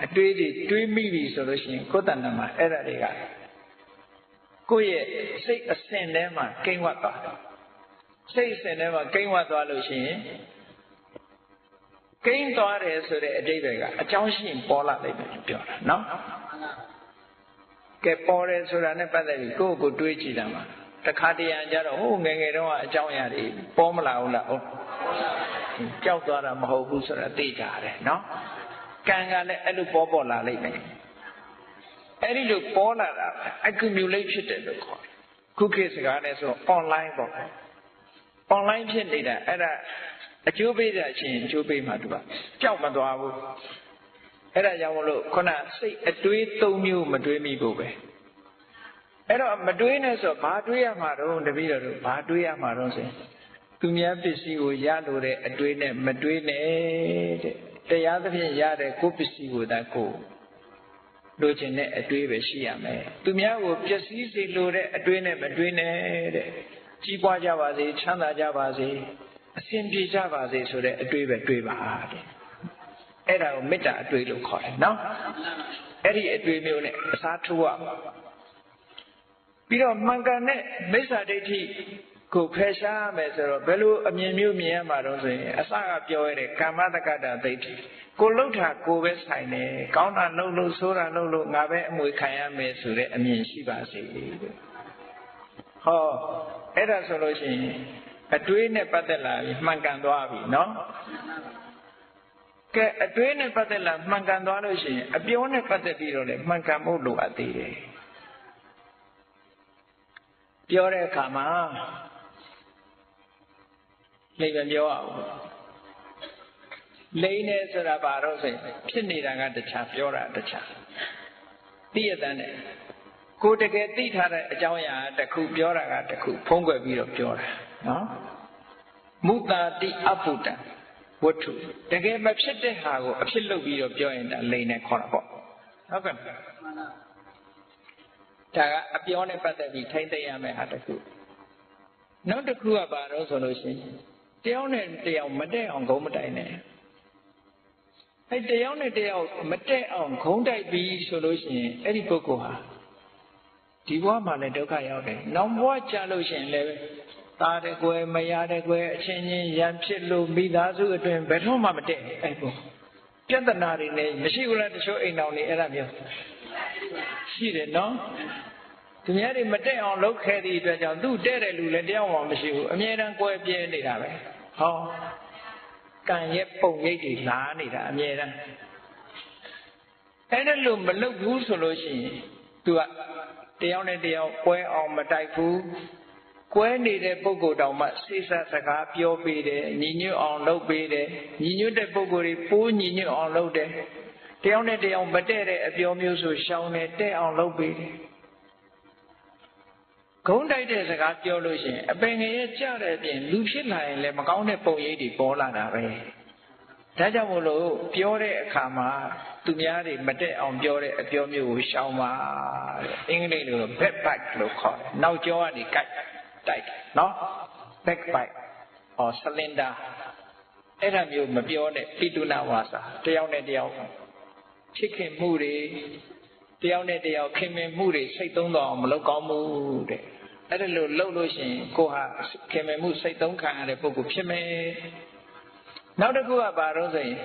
အတွေးတွေတွေးမိပြီဆိုလို့ရှိရင်ကိုယ်တဏ္ဍာမှာအဲ့ဒါတွေကကိုယ့်ရဲ့စိတ်အစဉ်ထဲမှာကိန်းဝတ်သွားစိတ်အစဉ်ထဲမှာကိန်းဝတ်သွားလို့ရှိရင်ကိန်းသွားတယ်ဆိုတဲ့အဓိပ္ပာယ်ကအကြောင်းရှိရင်ပေါ်လာလိမ့်မယ်လို့ပြောတာနော်ကဲပေါ်တယ်ဆိုတာနဲ့ပတ်သက်ပြီးကိုယ့်ကိုတွေးကြည့်တာမှာတခါတရံကြတော့ဟိုငယ်ငယ်တုန်းကအကြောင်းအရာတွေပေါ်မလာဘူးလားဟုတ်ကြောက်သွားတာမဟုတ်ဘူးဆိုတာသိကြတယ်နော်ကံကလည်းအဲ့လိုပေါ်လာလိမ့်မယ်အဲ့ဒီလိုပေါ်လာတာ accumulate ဖြစ်တယ်လို့ခေါ်တယ်ခုခေတ်စကားနဲ့ဆို online ပေါ့ online ဖြစ်နေတာအဲ့ဒါအကျိုးပေးတာချင်းအကျိုးပေးမှသူကကြောက်မသွားဘူးအဲ့ဒါကြောင့်မလို့ခုနစိတ်အတွေး၃မျိုးမတွေးမိဖို့ပဲအဲ့တော့မတွေးနဲ့ဆိုဘာတွေးရမှာတော့တပည့်တော်တို့ဘာတွေးရမှာတော့ဆိုရင်သူများပစ္စည်းကိုရလို့တဲ့အတွေးနဲ့မတွေးနဲ့တဲ့တရားသဖြင့်ရတဲ့ကိုယ်ပစ္စည်းကိုသာကိုလိုချင်တဲ့အတွေးပဲရှိရမယ်သူများကိုပျက်စီးစေလိုတဲ့အတွေးနဲ့မတွေးနဲ့တဲ့ကြီးပွားကြပါစေချမ်းသာကြပါစေအဆင်ပြေကြပါစေဆိုတဲ့အတွေးပဲတွေးပါတဲ့အဲ့ဒါကိုမေတ္တာအတွေးလို့ခေါ်တယ်နော်အဲ့ဒီအတွေးမျိုးနဲ့အစားထိုးရပြီးတော့မှန်ကန်တဲ့မိစ္ဆာဒိဋ္ဌိကိုဖယ်ရှားရမယ်ဆိုတော့ဘယ်လိုအမြင်မျိုးမြင်ရမှာတော့ဆိုရင်အစကပြောရတဲ့ကာမတက္ကတာဒိဋ္ဌိကိုလှုပ်တာကိုပဲဆိုင်တယ်ကောင်းတာလှုပ်လို့ဆိုးတာလှုပ်လို့ငါပဲအမွေခံရမယ်ဆိုတဲ့အမြင်ရှိပါစေတဲ့ဟောအဲ့ဒါဆိုလို့ရှိရင်အတွေးနဲ့ပတ်သက်လာပြီးမှန်ကန်သွားပြီနော်ကဲအတွေးနဲ့ပတ်သက်လာမှန်ကန်သွားလို့ရှိရင်အပြောနဲ့ပတ်သက်ပြီးတော့လည်းမှန်ကန်ဖို့လိုအပ်သေးတယ်ပြောတဲ့အခါမှာလိမ့်မပြောအောင်လိမ့်နေဆိုတာဘာတော့ဆိုရင်ဖြစ်နေတာကတခြားပြောတာတခြားသိရတဲ့နဲ့ကိုတကယ်သိထားတဲ့အကြောင်းအရာတစ်ခုပြောတာကတစ်ခုဖုံးကွယ်ပြီးတော့ပြောတာနော်မုတာတိအပုတ္တဝတ္ထုတကယ်မဖြစ်တဲ့ဟာကိုအဖြစ်လုပ်ပြီးတော့ပြောရင်ဒါလိမ့်နေခေါ်တာပေါ့ဟုတ်ကဲ့ဒါကအပြောနဲ့ပတ်သက်ပြီးထိမ့်သိရမယ်ဟာတစ်ခုနောက်တစ်ခုကဘာလို့ဆိုလို့ရှိရင်တယောက်နဲ့တယောက်မတည့်အောင်ဂုံးမတိုက်နဲ့အဲတယောက်နဲ့တယောက်မတည့်အောင်ဂုံးတိုက်ပြီးဆိုလို့ရှိရင်အဲ့ဒီပုဂ္ဂိုလ်ဟာဒီဘဝမှာလည်းဒုက္ခရောက်တယ်နောက်ဘဝကြာလို့ရှိရင်လည်းသားတဲ့ကွယ်မရတဲ့ကွယ်အချင်းချင်းရံဖြစ်လို့မိသားစုအတွင်ဘယ်တော့မှမတည့်အဲ့ပုပြဿနာတွေနဲ့မရှိဘူးလားတချို့အိမ်တော်တွေအဲ့ဒါမျိုးရှိတယ်နော်သူများတွေမတက်အောင်လုပ်ခဲ့သည့်အတွက်ကြောင့်သူ့တဲ့တဲ့လူလည်းတယောက်မှမရှိဘူးအမြဲတမ်းကွဲပြဲနေတာပဲဟောကံရဲ့ပုံရိပ်တွေလာနေတာအမြဲတမ်းအဲ့ဒါလို့မလုပ်ဘူးဆိုလို့ရှိရင်သူကတယောက်နဲ့တယောက်ကွဲအောင်မတိုက်ဘူးကွဲနေတဲ့ပုဂ္ဂိုလ်တောင်မှစိတ်ဆက်စကားပြောပေးတယ်ညီညွတ်အောင်လုပ်ပေးတယ်ညီညွတ်တဲ့ပုဂ္ဂိုလ်တွေပိုးညီညွတ်အောင်လုပ်တယ်တယောက်နဲ့တယောက်မတည့်တဲ့အပြောမျိုးဆိုရှောင်နေတဲ့အောင်လုပ်ပေးတယ်ဂုံးတိုက်တဲ့စကားပြောလို့ရှိရင်အပင်ငယ်ကြတဲ့အပြင်လူဖြစ်လာရင်လည်းမကောင်းတဲ့ပုံရိပ်တွေပေါ်လာတာပဲဒါကြောင့်မို့လို့ပြောတဲ့အခါမှာသူများတွေမတက်အောင်ပြောတဲ့အပြောမျိုးကိုရှောင်ပါတဲ့အင်္ဂလိပ်လို backbite လို့ခေါ်တယ်နောက်ကျောကနေကိုက်တိုက်နော် backbite or cylinder အဲ့ဒါမျိုးမပြောနဲ့ပိတုနာဝါစာတယောက်နဲ့တယောက်ချစ်ခင်မှုတွေတယောက်နဲ့တယောက်ခင်မင်မှုတွေစိတ်သုံးတော့မလုပ်ကောင်းဘူးတဲ့အဲ့ဒါလို့လုပ်လို့ရှိရင်ကိုဟာခင်မင်မှုစိတ်သုံးခံရတဲ့ပုဂ္ဂိုလ်ဖြစ်မယ်နောက်တစ်ခုကဘာလို့ဆိုရင်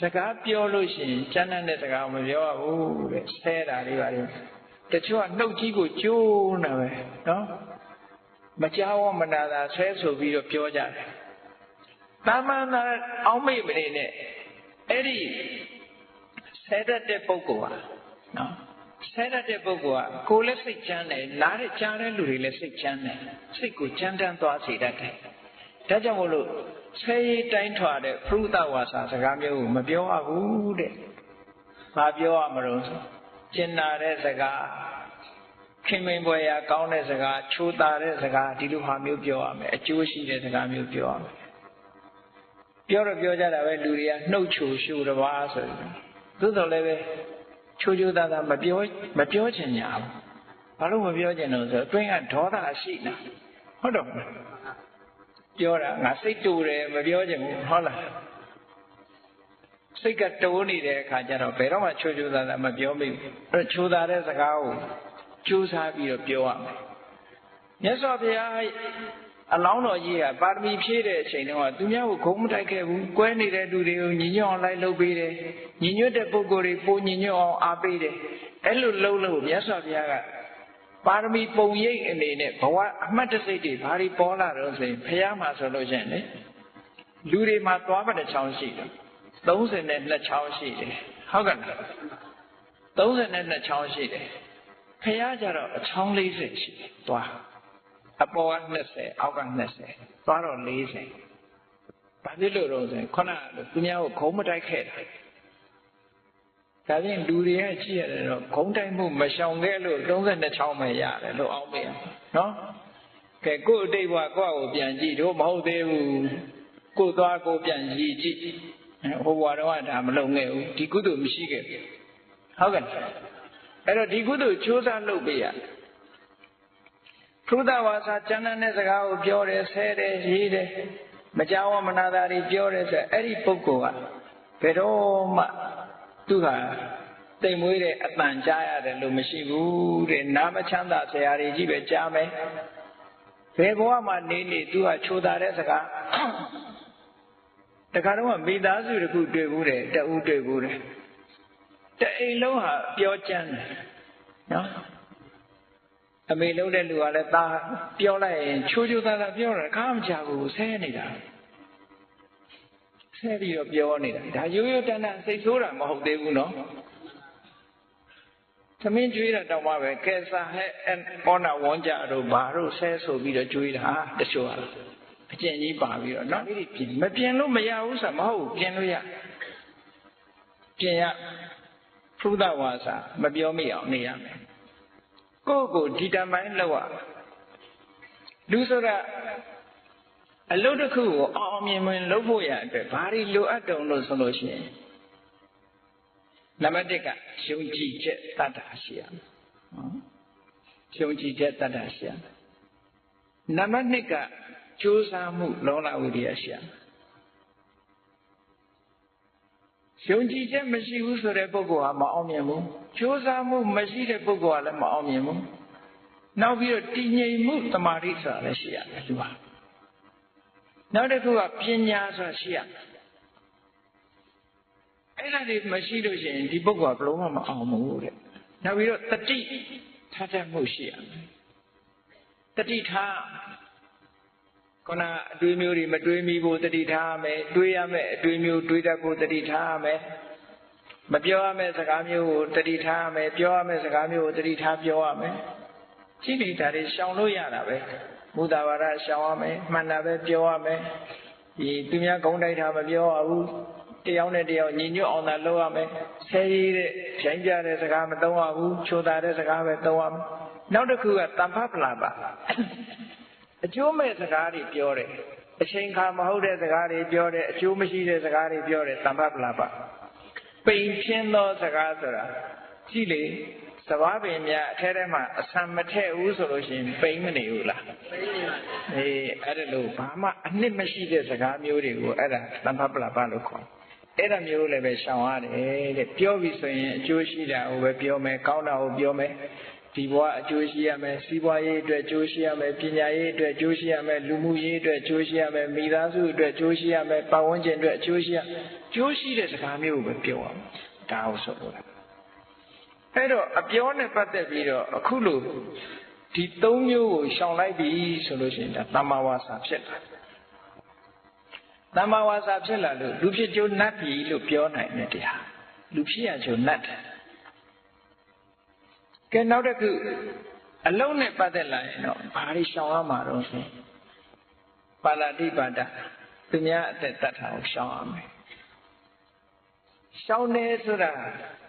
စကားပြောလို့ရှိရင်ကျမ်းတဲ့စကားမပြောရဘူးတဲ့ဆဲတာလေးပါလေတချို့ကနှုတ်ကြီးကိုကျိုးနေပဲနော်မကြောက်မနာတာဆဲဆိုပြီးတော့ပြောကြတယ်တာမန်သာအောင်းမိတ်မနေနဲ့အဲ့ဒီဆဲတတ်တဲ့ပုဂ္ဂိုလ်ဟာ နော်ဆဲတတ်တဲ့ပုဂ္ဂိုလ်ကကိုယ်လည်းစိတ်ချမ်းတယ်နားတဲ့ကြားတဲ့လူတွေလည်းစိတ်ချမ်းတယ်စိတ်ကိုချမ်းတမ်းသွားစေတတ်တယ်ဒါကြောင့်မို့လို့ဆဲရေးတိုင်းထွာတဲ့ဖရုဒဝါစာစကားမျိုးကိုမပြောရဘူးတဲ့ဘာပြောရမလို့ကျင်နာတဲ့စကားခင်မင်ပွဲရာကောင်းတဲ့စကားချိုးတာတဲ့စကားဒီလိုဟာမျိုးပြောရမယ်အကျိုးရှိတဲ့စကားမျိုးပြောရမယ်ပြောတော့ပြောကြတာပဲလူတွေကနှုတ်ချိုရှုတပါးဆိုပြီးသို့တော်လည်းပဲချိုးချိုးသားသားမပြောချင်ညာဘူးဘာလို့မပြောချင်လို့ဆိုအတွင်းကဒေါသရှိနေဟုတ်တော့ပြောတာငါစိတ်တူတယ်မပြောချင်ဘူးဟုတ်လားစိတ်ကတိုးနေတဲ့အခါကျတော့ဘယ်တော့မှချိုးချိုးသားသားမပြောမိဘူးအဲ့တော့ချိုးသားတဲ့စကားကိုကြိုးစားပြီးတော့ပြောရမယ်မြတ်စွာဘုရားအလောင်းတော်ကြီးကပါရမီဖြည့်တဲ့အချိန်တုန်းကသူများကိုဂုံးမတိုက်ခဲ့ဘူးကွဲနေတဲ့လူတွေကိုညီညွတ်အောင်လိုက်လုပ်ပေးတယ်ညီညွတ်တဲ့ပုဂ္ဂိုလ်တွေပိုညီညွတ်အောင်အားပေးတယ်အဲ့လိုလုပ်လို့မြတ်စွာဘုရားကပါရမီပုံရိပ်အနေနဲ့ဘဝအမှတ်တစိတ်တွေဘာတွေပေါ်လာတော့ဆိုရင်ဘုရားမှာဆိုလို့ရှိရင်လေလူတွေမှာသွားပတ်တစ်ချောင်းရှိတယ်32ချောင်းရှိတယ်ဟုတ်ကဲ့32ချောင်းရှိတယ်ဖះကြတော့အချောင်း40ရှိတယ်သွားအပေါ်က20အောက်က20သွားတော့40ဘာဖြစ်လို့တော့ဆိုရင်ခုနကသူများကိုခုံးမတိုက်ခဲ့တာဒါပြင်လူတွေကကြည့်ရတယ်တော့ခုံးတိုက်မှုမရှောင်ခဲ့လို့32ချောင်းပဲရတယ်လို့အောင်းပေးရနော်ကဲကို့အတိတ်ဘဝကိုယ့်ကိုပြန်ကြည့်တို့မဟုတ်သေးဘူးကို့သွားကိုပြန်ကြည့်ဟိုဘဝတော့ဒါမလုံခဲ့ဘူးဒီကုသိုလ်မရှိခဲ့ဘူးဟုတ်ကဲ့အဲ့တော့ဒီကုသိုလ်ကြိုးစားလုပ်ပေးရဖရုဒဝါစာကျမ်းတဲ့စကားကိုပြောတယ်ဆဲတယ်ရေးတယ်မကြောက်ဝမနာတာတွေပြောတယ်ဆိုအဲ့ဒီပုဂ္ဂိုလ်ကဘယ်တော့မှသူဟာတိမ်မွေးတဲ့အတန်ကြားရတယ်လို့မရှိဘူးတဲ့နာမချမ်းသာဆရာတွေကြီးပဲကြားမယ်ဘယ်ဘဝမှာနေသူဟာချိုတာတဲ့စကားတခါတော့မိသားစုတစ်ခုတွေ့ဘူးတယ်တဦးတွေ့ဘူးတယ်တအိမ်လုံးဟာပြောကြမ်းတယ်နော်အမေလုံးတဲ့လူကလည်းသားပြောလိုက်ရင်ချိုးချိုးသားသားပြောတာခါမချဘူးဆဲနေတာဆဲပြီးတော့ပြောနေတာဒါရိုးရိုးတန်းတန်းစိတ်ဆိုးတာမဟုတ်သေးဘူးနော်သမင်းကျွေးတာတောင်မှပဲကဲစားဟဲ့ပေါ်နာဝန်းကြတို့ဘာတို့ဆဲဆိုပြီးတော့ကျွေးတာတချို့ကအကျင့်ကြီးပါပြီးတော့နော်မပြင်လို့မရဘူးဆိုမဟုတ်ပြင်လို့ရပြင်ရဖရုဒဝါစာမပြောမိအောင်နေရမယ်ကိုယ့်ကိုဒီတမိုင်းလောက်ရလူဆိုတာအလုပ်တစ်ခုကိုအောင်မြင်မြင်လုပ်ဖို့ရအတွက်ဘာတွေလိုအပ်တုံလို့ဆိုလို့ရှိရင်နံပါတ်1ကယုံကြည်ချက်တတ်တာရှိရမယ်ယုံကြည်ချက်တတ်တာရှိရမယ်နံပါတ်2ကကြိုးစားမှုလောလဝိရိယရှိရမယ်ယုံကြည်ချက်မရှိဘူးဆိုတဲ့ပုဂ္ဂိုလ်ဟာမအောင်မြင်ဘူးကြိုးစားမှုမရှိတဲ့ပုဂ္ဂိုလ်ကလည်းမအောင်မြင်ဘူးနောက်ပြီးတော့တည်ငြိမ်မှုတမာတိဆိုတာလည်းရှိရတယ်သူဟာနောက်တစ်ခုကပညာဆိုတာရှိရတယ်အဲ့ဒါတွေမရှိလို့ရှိရင်ဒီပုဂ္ဂိုလ်ကဘယ်လို့မှမအောင်ဘူးတဲ့နောက်ပြီးတော့တတိထားတတ်မှုရှိရတယ်တတိထားခုနအတွေးမျိုးတွေမတွေးမိဖို့တတိထားရမယ်တွေးရမယ်အတွေးမျိုးတွေးတတ်ဖို့တတိထားရမယ်မပြောရမယ့်စကားမျိုးကိုတတိထားရမယ်ပြောရမယ့်စကားမျိုးကိုတတိထားပြောရမယ်ကြည့်နေတာတွေရှောင်လို့ရတာပဲမူတာဝါဒရှောင်ရမယ်မှန်တာပဲပြောရမယ်ဒီသူများဂုဏ်တိုက်တာမပြောရဘူးတယောက်နဲ့တယောက်ညီညွတ်အောင်သာလုပ်ရမယ်ဆဲရည်တဲ့ဖြိုင်းပြတဲ့စကားမသုံးရဘူးချိုတာတဲ့စကားပဲသုံးရမယ်နောက်တစ်ခုကတမ္ဖပလာပါအကျိုးမဲ့စကားတွေပြောတယ်အချိန်ခါမဟုတ်တဲ့စကားတွေပြောတယ်အကျိုးမရှိတဲ့စကားတွေပြောတယ်တမ္ဖပလာပါပိန်ဖြင်းသောစကားဆိုတာကြည့်လေစဘာပင်များအထဲထဲမှာအဆံမထည့်ဘူးဆိုလို့ရှိရင်ပိန်မနေဘူးလားပိန်နေပါအေးအဲ့ဒါလို့ဘာမှအနှစ်မရှိတဲ့စကားမျိုးတွေကိုအဲ့ဒါတမ္ဖပလာပါလို့ခေါ်အဲ့ဒါမျိုးလည်းပဲရှောင်ရတယ်တဲ့ပြောပြီဆိုရင်အကျိုးရှိတာကိုပဲပြောမယ်ကောင်းတာကိုပြောမယ်ဒီဘဝအကျိုးရှိရမယ်စီးပွားရေးအတွက်အကျိုးရှိရမယ်ပညာရေးအတွက်အကျိုးရှိရမယ်လူမှုရေးအတွက်အကျိုးရှိရမယ်မိသားစုအတွက်အကျိုးရှိရမယ်ပတ်ဝန်းကျင်အတွက်အကျိုးရှိရကျိုးရှိတဲ့စကားမျိုးကိုပဲပြောရမယ်ဒါကိုဆိုလိုတာအဲ့တော့အပြောနဲ့ပတ်သက်ပြီးတော့အခုလို့ဒီ၃မျိုးကိုရှောင်လိုက်ပြီဆိုလို့ရှိရင်ဒါသမ္မာဝါစာဖြစ်လာသမ္မာဝါစာဖြစ်လာလို့လူဖြစ်ကျိုးနတ်ပြီလို့ပြောနိုင်တဲ့တရားလူဖြစ်ရကျိုးနတ် ကဲနောက်တစ်ခုအလုံးနဲ့ပတ်သက်လာရင်တော့ဘာတွေရှောင်ရမှာတော့ဆိုပါဠိပါဒသူများအသက်တတ်တာကိုရှောင်ရမယ်ရှောင်နေဆိုတာ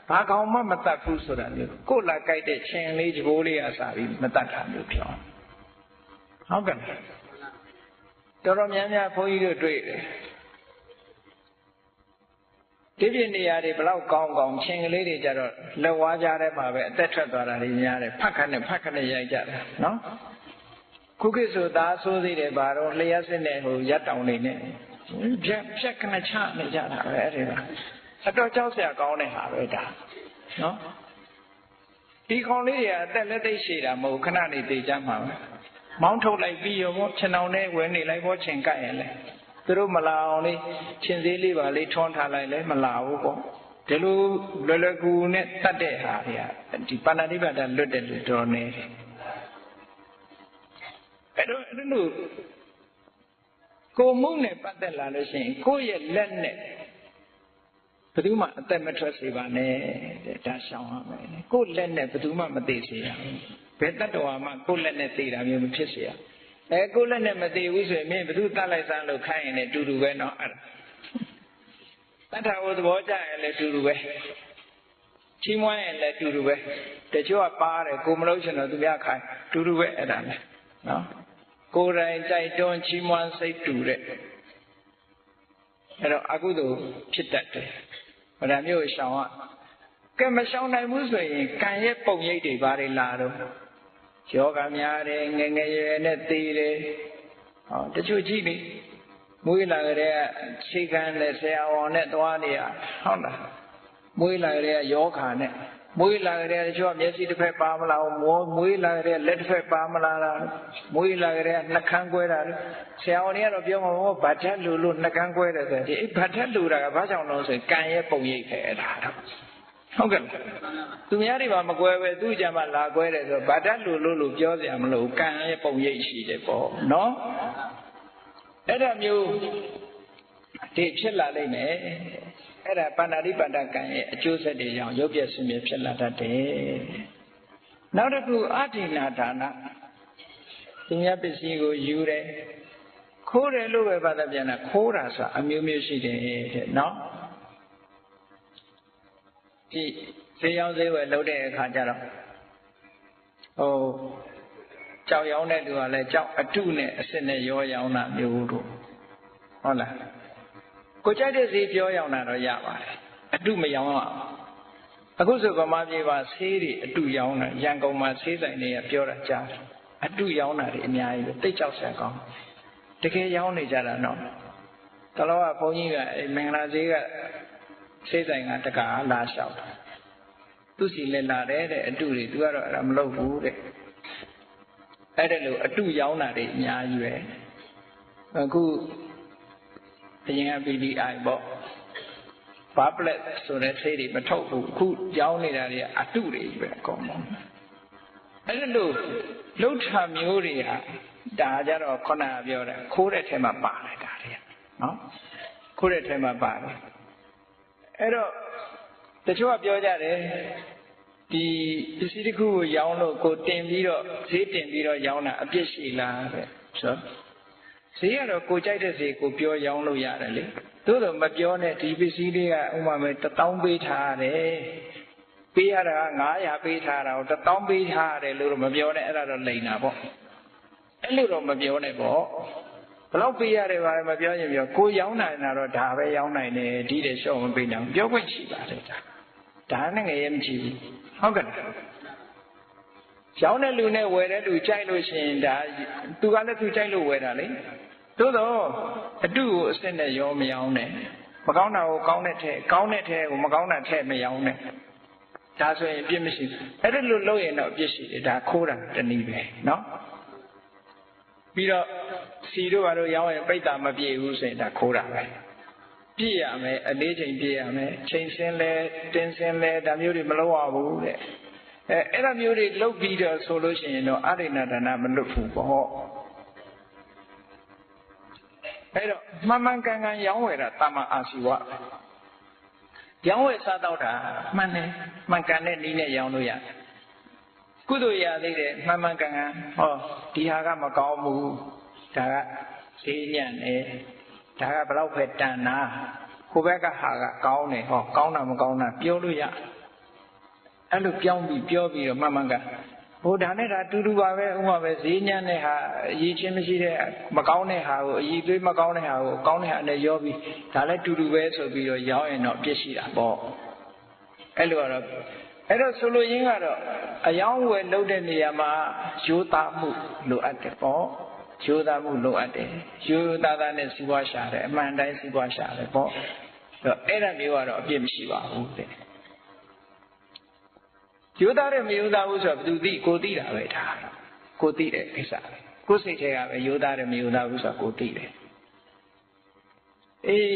ဘာကောင်မှမတတ်ဘူးဆိုတာမျိုးကိုယ်လာကြိုက်တဲ့ချင်းလေးကြိုးလေးအစားပြီးမတတ်တာမျိုးပြောဟုတ်ကဲ့တော်တော်များများဘုန်းကြီးတို့တွေ့တယ်ဒီပြနေရာတွေဘလောက်ကောင်းကောင်းချင်းကလေးတွေကြတော့လက်ဝါးကြားထဲမှာပဲအသက်ထွက်သွားတာတွေများတယ်ဖတ်ခနဲ့ရိုက်ကြတာနော်ခုခေတ်ဆိုသားဆိုးသေးတယ်ဘာတော့လျှက်စစ်နဲ့ဟိုရက်တောင်နေနဲ့ဖြတ်ခနဲ့ချနေကြတာပဲအဲ့ဒီကအတော်ကြောက်စရာကောင်းတဲ့ဟာပဲဒါနော်ဒီခေါင်းလေးတွေကအသက်လက်သိရှိတာမဟုတ်ခဏနေသေးကြမှာပဲမောင်းထုတ်လိုက်ပြီးရောခြံအောင်နဲ့ဝင်နေလိုက်ဘောချင်းကပ်ရင်လေသူတို့မလာအောင်လေးချင်းသေးလေးပါလေးထွန်းထားလိုက်လဲမလာဘူးပေါ့ဒီလိုလွယ်ကူနဲ့တတ်တဲ့ဟာတွေကဒီပါဏာတိပါဒလွတ်တယ်လို့တော်နေတယ်အဲ့လိုကိုမှုနဲ့ပတ်သက်လာလို့ရှိရင်ကိုယ့်ရဲ့လက်နဲ့ဘယ်သူမှအသက်မထွက်စေပါနဲ့တဲ့ဒါရှောင်ရမယ်ကိုယ့်လက်နဲ့ဘယ်သူမှမသိစေရဘူးဘယ်တတ္တဝါမှကိုယ့်လက်နဲ့သိတာမျိုးမဖြစ်စေရကိုယ့်လက်နဲ့မသိဘူးဆိုရင်မင်းဘယ်သူတတ်လိုက်စမ်းလို့ခိုင်းရင်လည်းတူတူပဲနော်အဲ့ဒါတတ္ထဝသဘောကြရင်လည်းတူတူပဲချီးမွမ်းရင်လည်းတူတူပဲတချို့ကပါတယ်ကိုမလို့ရှင်တော့သူများခိုင်းတူတူပဲအဲ့ဒါလည်းနော်ကိုယ်တိုင်ကြိုက်တွန်းချီးမွမ်းစိတ်တူတဲ့အဲ့တော့အကုသိုလ်ဖြစ်တတ်တယ်။ဒါမျိုးရှောင်ရကဲမရှောင်နိုင်ဘူးဆိုရင်ကံရဲ့ပုံရိပ်တွေဘာတွေလာတော့ယောဂများတယ်ငယ်ငယ်ရွယ်နဲ့သေတယ်ဟောတချို့ကြည့်လေမွေးလာကြတဲ့ခြေခံနဲ့ဆရာဝန်နဲ့သွားနေရဟုတ်လားမွေးလာကြတဲ့ယောဂါနဲ့မွေးလာကြတဲ့တချို့မျက်စိတစ်ဖက်ပါမလားမွေးလာကြတဲ့လက်တစ်ဖက်ပါမလားမွေးလာကြတဲ့နှာခမ်းကွဲတာဆရာဝန်တွေကတော့ပြောမှာဗတ်ထက်လူလို့နှာခမ်းကွဲတယ်ဆိုရင်ဒီဗတ်ထက်လူတာကဘာကြောင့်လဲဆိုရင်ကံရဲ့ပုံရိပ်ပဲအဲ့ဒါတော့ဟုတ်ကဲ့သူများတွေပါမကွဲပဲသူ့ကြမှာလာကွဲတယ်ဆိုဗတ်ထက်လူလို့ပြောစရာမလိုကံရဲ့ပုံရိပ်ရှိတယ်ပေါ့နော်အဲ့ဒါမျိုးဒီဖြစ်လာလိမ့်မယ်အဲ့ဒါပါဏာတိပါဒကံရဲ့အကျိုးဆက်တွေကြောင့်ရုပ်ပြဆင်းရဲဖြစ်လာတတ်တယ်။နောက်တစ်ခုအဋ္ဌိနာဒါနသူများပစ္စည်းကိုယူတယ်ခိုးတယ်လို့ပဲဘာသာပြန်တာခိုးတာဆိုတာအမျိုးမျိုးရှိတယ်တဲ့နော်။ဒီဈေးရောင်းဈေးဝယ်လုပ်တဲ့အခါကျတော့ကြောက်ရောင်းတဲ့သူကလည်းကြောက်အတုနဲ့အစစ်နဲ့ရောရောင်းတာမျိုးတို့ဟုတ်လားကိုကြိုက်တဲ့ဈေးပြောရောင်းတာတော့ရပါတယ်အတုမရောင်းအောင်အခုဆိုဗမာပြည်မှာဆေးတွေအတုရောင်းတာရန်ကုန်မှာဆေးဆိုင်တွေကပြောတာကြားတယ်အတုရောင်းတာတွေအများကြီးပဲတိတ်ကြောက်စရာကောင်းတကယ်ရောင်းနေကြတာနော်တလောကဘုန်းကြီးကမင်္ဂလာဈေးကဆေးဆိုင်ကတကားလာလျှောက်တာသူစီလည်းလာတယ်တဲ့အတုတွေသူကတော့အဲ့ဒါမလုပ်ဘူးတဲ့အဲ့ဒါလို့အတုရောင်းတာတွေအများကြီးပဲအခုအရင်က PDI ပေါ့ဘာပလက်ဆိုတဲ့ဆေးတွေမထုတ်ဘူးအခုရောင်းနေတာတွေအတုတွေပဲအကုန်လုံးအဲ့ဒါလို့လှုပ်ထာမျိုးတွေဟာဒါကြတော့ခုနကပြောတာခိုးတဲ့ထဲမှာပါတယ်ဒါတွေကနော်ခိုးတဲ့ထဲမှာပါတယ်အဲ့တော့တချို့ကပြောကြတယ်ဒီပစ္စည်းတစ်ခုကိုရောင်းလို့ကိုတင်ပြီးတော့ဈေးတင်ပြီးတော့ရောင်းတာအပြစ်ရှိလားတဲ့ဆိုဈေးကတော့ကိုကြိုက်တဲ့ဈေးကိုပြောရောင်းလို့ရတယ်လေသို့တော့မပြောနဲ့ဒီပစ္စည်းလေးကဥမာမဲ့1000ပေးထားရတယ်ပေးရတာ900ပေးထားတာကို1000ပေးထားရတယ်လို့တော့မပြောနဲ့အဲ့ဒါတော့လိန်တာပေါ့အဲ့လိုတော့မပြောနဲ့ပေါ့ဘယ်လောက်ပေးရတယ်ပါလဲမပြောရင်ပြောကိုရောင်းနိုင်တာတော့ဒါပဲရောင်းနိုင်တယ်ဒီတဲ့ရှော့မပေးနိုင်ပြောခွင့်ရှိပါတယ်ဒါနဲ့ငယ်ရမကြည့်ဘူးဟုတ်ကဲ့ရောင်းတဲ့လူနဲ့ဝယ်တဲ့လူကြိုက်လို့ရှိရင်ဒါသူကလည်းသူကြိုက်လို့ဝယ်တာလေသို့တော့အတုကိုအစစ်နဲ့ရောမရောင်းနဲ့မကောင်းတာကိုကောင်းတဲ့ထဲကောင်းတဲ့ထဲကိုမကောင်းတာထဲမရောင်းနဲ့ဒါဆိုရင်အပြစ်မရှိဘူးအဲ့ဒါလို့လုပ်ရင်တော့အပြစ်ရှိတယ်ဒါခိုးတာတနည်းပဲเนาะပြီးတော့စီတို့ဘာလို့ရောင်းရင်ပိတ်တာမပြေဘူးဆိုရင်ဒါခိုးတာပဲပြည့်ရမယ်အလေးချိန်ပြည့်ရမယ်ချိန်စင်းလဲတင်းစင်းလဲဒါမျိုးတွေမလုပ်ရဘူးတဲ့အဲ့ဒါမျိုးတွေလုပ်ပြီးတော့ဆိုလို့ရှိရင်တော့အရိဏဒါနမလွတ်ဘူးပေါ့အဲ့တော့မှန်ကန်ကန်ရောင်းဝယ်တာတမအာစီဝရောင်းဝယ်စားတော့တာမှန်တယ်မှန်ကန်တဲ့နည်းနဲ့ရောင်းလို့ရတယ် ကုသိုလ်ရသေးတယ်မှန်မှန်ကန်ကန်ဟောဒီဟာကမကောင်းဘူးဒါကဈေးညံ့တယ်ဒါကဘလောက်ပဲတန်တာကိုဘက်ကဟာကကောင်းတယ်ဟောကောင်းတာမကောင်းတာပြောလို့ရအဲ့လိုပြောင်းပြီးပြောပြီးတော့မှန်မှန်ကန်ဟိုဒါနဲ့ဒါတူတူပါပဲဥပမာပဲဈေးညံ့တဲ့ဟာအရေးချင်းမရှိတဲ့မကောင်းတဲ့ဟာကိုအရေးသွေးမကောင်းတဲ့ဟာကိုကောင်းတဲ့ဟာနဲ့ရောပြီးဒါလည်းတူတူပဲဆိုပြီးတော့ရောင်းရင်တော့ပြည့်ရှိတာပေါ့အဲ့လိုကတော့အဲ့တော့ဆိုလိုရင်းကတော့အယောင်းဝယ်လုပ်တဲ့နေရာမှာရိုးသားမှုလိုအပ်တယ်ပေါ့ရိုးသားမှုလိုအပ်တယ်ရိုးသားသားနဲ့စီးပွားရှာတယ်အမှန်တိုင်းစီးပွားရှာတယ်ပေါ့အဲ့ဒါမျိုးကတော့အပြစ်မရှိပါဘူးတဲ့ရိုးသားတယ်မရိုးသားဘူးဆိုတော့ဘယ်သူသိကိုသိတာပဲဒါကိုသိတဲ့ကိစ္စပဲကိုစိတ်ထဲကပဲရိုးသားတယ်မရိုးသားဘူးဆိုတော့ကိုသိတယ်အေး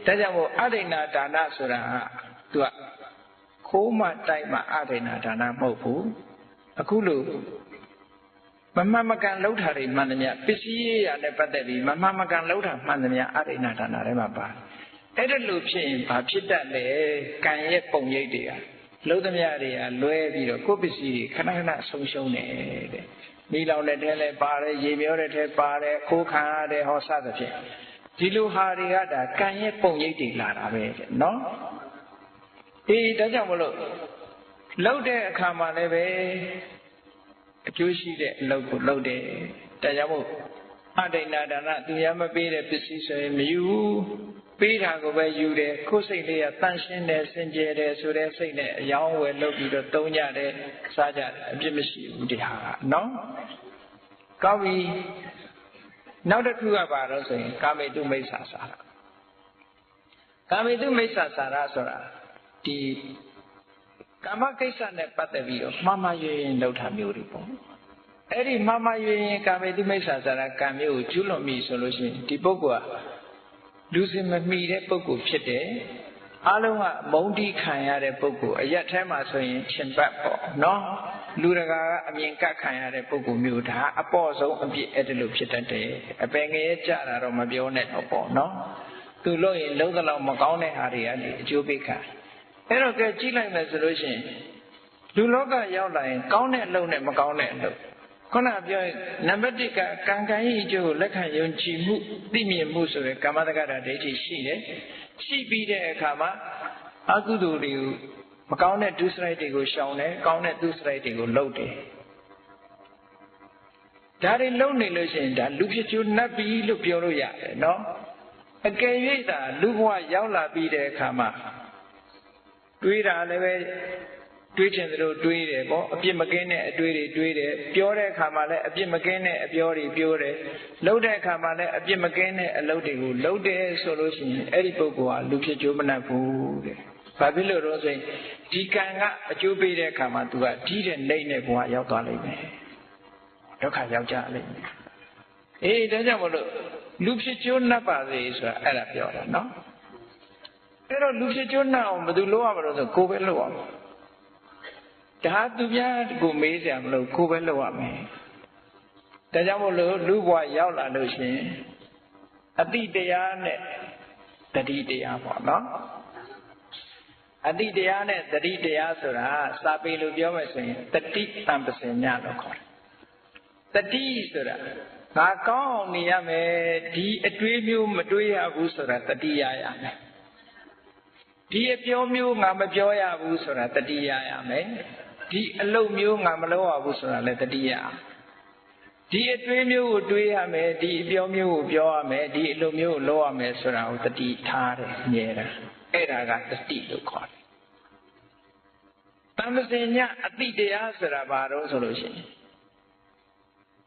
ဒါကြောင့်မို့အဋ္ဌိဏဒါနဆိုတာကသူကခိုးမှတိုက်မှအဋ္ဌိဏဒါနမဟုတ်ဘူးအခုလို့မမှန်မကန်လှုပ်တာတွေမှန်သမျှပစ္စည်းရရနဲ့ပတ်သက်ပြီးမမှန်မကန်လှုပ်တာမှန်သမျှအဋ္ဌိဏဒါနထဲမှာပါအဲ့ဒါလို့ဖြစ်ရင်ဘာဖြစ်တတ်လဲကံရဲ့ပုံရိပ်တွေကလှုပ်သမျှတွေကလွဲပြီးတော့ကိုယ်ပစ္စည်းတွေခဏခဏဆုံးရှုံးတယ်တဲ့မိလောင်တဲ့ထဲလဲပါတယ်ရေမျောတဲ့ထဲပါတယ်ခိုးခံရတဲ့ဟောစသဖြင့်ဒီလိုဟာတွေကဒါကံရဲ့ပုံရိပ်တွေလာတာပဲတဲ့နော်အေးဒါကြောင့်မလို့လှုပ်တဲ့အခါမှာလည်းပဲအကျိုးရှိတဲ့အလုပ်ကိုလုပ်တယ်ဒါကြောင့်မို့အဋ္ဌိဏဒါနသူရမပေးတဲ့ပစ္စည်းဆိုရင်မယူပေးတာကိုပဲယူတယ်ကိုယ်စိတ်လေးကတန့်ရှင်းတယ်စင်ကြယ်တယ်ဆိုတဲ့စိတ်နဲ့အယောင်းဝယ်လုပ်ပြီးတော့သုံးကြတယ်စားကြတယ်အပြစ်မရှိဘူးဒီဟာကနော်ကောင်းပြီနောက်တစ်ခုကပါတော့ဆိုရင်ကာမေတုမိစ္ဆာစာရကာမေတုမိစ္ဆာစာရဆိုတာဒီကာမကိစ္စနဲ့ပတ်သက်ပြီးတော့မှားမှားယွင်းယွင်းလုပ်တာမျိုးတွေပေါ့အဲ့ဒီမှားမှားယွင်းယွင်းကာမေတုမိစ္ဆာစာရကံမျိုးကိုကျူးလွန်ပြီဆိုလို့ရှိရင်ဒီပုဂ္ဂိုလ်ကလူစင်မမီတဲ့ပုဂ္ဂိုလ်ဖြစ်တယ်အားလုံးကမုန်းတီးခံရတဲ့ပုဂ္ဂိုလ်အရက်ထဲမှာဆိုရင်ရှင်ဘတ်ပေါ့နော်လူတကာကအမြင်ကတ်ခံရတဲ့ပုဂ္ဂိုလ်မျိုးဒါအပေါ့ဆုံးအပြစ်အဲ့ဒါလိုဖြစ်တတ်တယ်အပင်ငယ်ကြတာတော့မပြောနဲ့တော့ပေါ့နော်သူလို့ရင်လုံးသလောက်မကောင်းတဲ့ဟာတွေကနေအကျိုးပေးခံအဲ့တော့ကဲကြည့်လိုက်မယ်ဆိုလို့ရှိရင်လူလောကရောက်လာရင်ကောင်းတဲ့အလုပ်နဲ့မကောင်းတဲ့အလုပ်ခုနပြောရင်နံပါတ်1ကကံကံရဲ့အကျိုးကိုလက်ခံယုံကြည်မှုသိမြင်မှုဆိုတဲ့ကာမတက္ကတာဒိဋ္ဌိရှိတယ်ရှိပြီးတဲ့အခါမှာအကုသိုလ်တွေကိုမကောင်းတဲ့ဒုစရိုက်တွေကိုရှောင်တယ်ကောင်းတဲ့ဒုစရိုက်တွေကိုလုပ်တယ်ဒါတွေလုပ်နေလို့ရှိရင်ဒါလူဖြစ်ကျိုးနှပ်ပြီလို့ပြောလို့ရတယ်နော်အကယ်၍သာလူဘဝရောက်လာပြီးတဲ့အခါမှာတွေးတာလည်းပဲတွေးချင်သလိုတွေးတယ်ပေါ့အပြစ်မကင်းတဲ့အတွေးတွေတွေးတယ်ပြောတဲ့အခါမှာလည်းအပြစ်မကင်းတဲ့အပြောတွေပြောတယ်လုပ်တဲ့အခါမှာလည်းအပြစ်မကင်းတဲ့အလုပ်တွေကိုလုပ်တယ်ဆိုလို့ရှိရင်အဲ့ဒီပုဂ္ဂိုလ်ဟာလူဖြစ်ကျိုးမနှက်ဘူးတဲ့ဘာဖြစ်လို့တော့ဆိုရင်ဒီကံကအကျိုးပေးတဲ့အခါမှာသူကကြီးတဲ့နှိမ့်တဲ့ဘဝရောက်သွားလိမ့်မယ်ဒုက္ခရောက်ကြလိမ့်မယ်အေးဒါကြောင့်မလို့လူဖြစ်ကျိုးနှက်ပါစေဆိုတာအဲ့ဒါပြောတာနော်အဲ့တော့လူဖြစ်ကျိုးနှက်အောင်ဘယ်သူလုပ်ရမလို့ဆိုကိုယ်ပဲလုပ်ရမှာဒါသူများကိုမေးစရာမလိုကိုယ်ပဲလုပ်ရမယ်ဒါကြောင့်မို့လို့လူဘဝရောက်လာလို့ရှိရင်အတိတရားနဲ့တတိတရားပေါ့နော်အတိတရားနဲ့တတိတရားဆိုတာစာပေလိုပြောမယ်ဆိုရင်တတိတံပစင်ညလို့ခေါ်တယ်တတိဆိုတာငါကောင်းအောင်နေရမယ်ဒီအတွေးမျိုးမတွေးရဘူးဆိုတာတတိယရမယ်ဒီအပြောမျိုးငါမပြောရဘူးဆိုတာတတိယရမယ်ဒီအလုပ်မျိုးငါမလုပ်ရဘူးဆိုတာလည်းတတိယဒီအတွေးမျိုးကိုတွေးရမယ်ဒီအပြောမျိုးကိုပြောရမယ်ဒီအလုပ်မျိုးကိုလုပ်ရမယ်ဆိုတာကိုတတိထားတယ်မြဲတာအဲ့ဒါကတတိလို့ခေါ်တယ်တမ္ပစင်ညအတိတရားဆိုတာဘာလို့ဆိုလို့ရှိရင်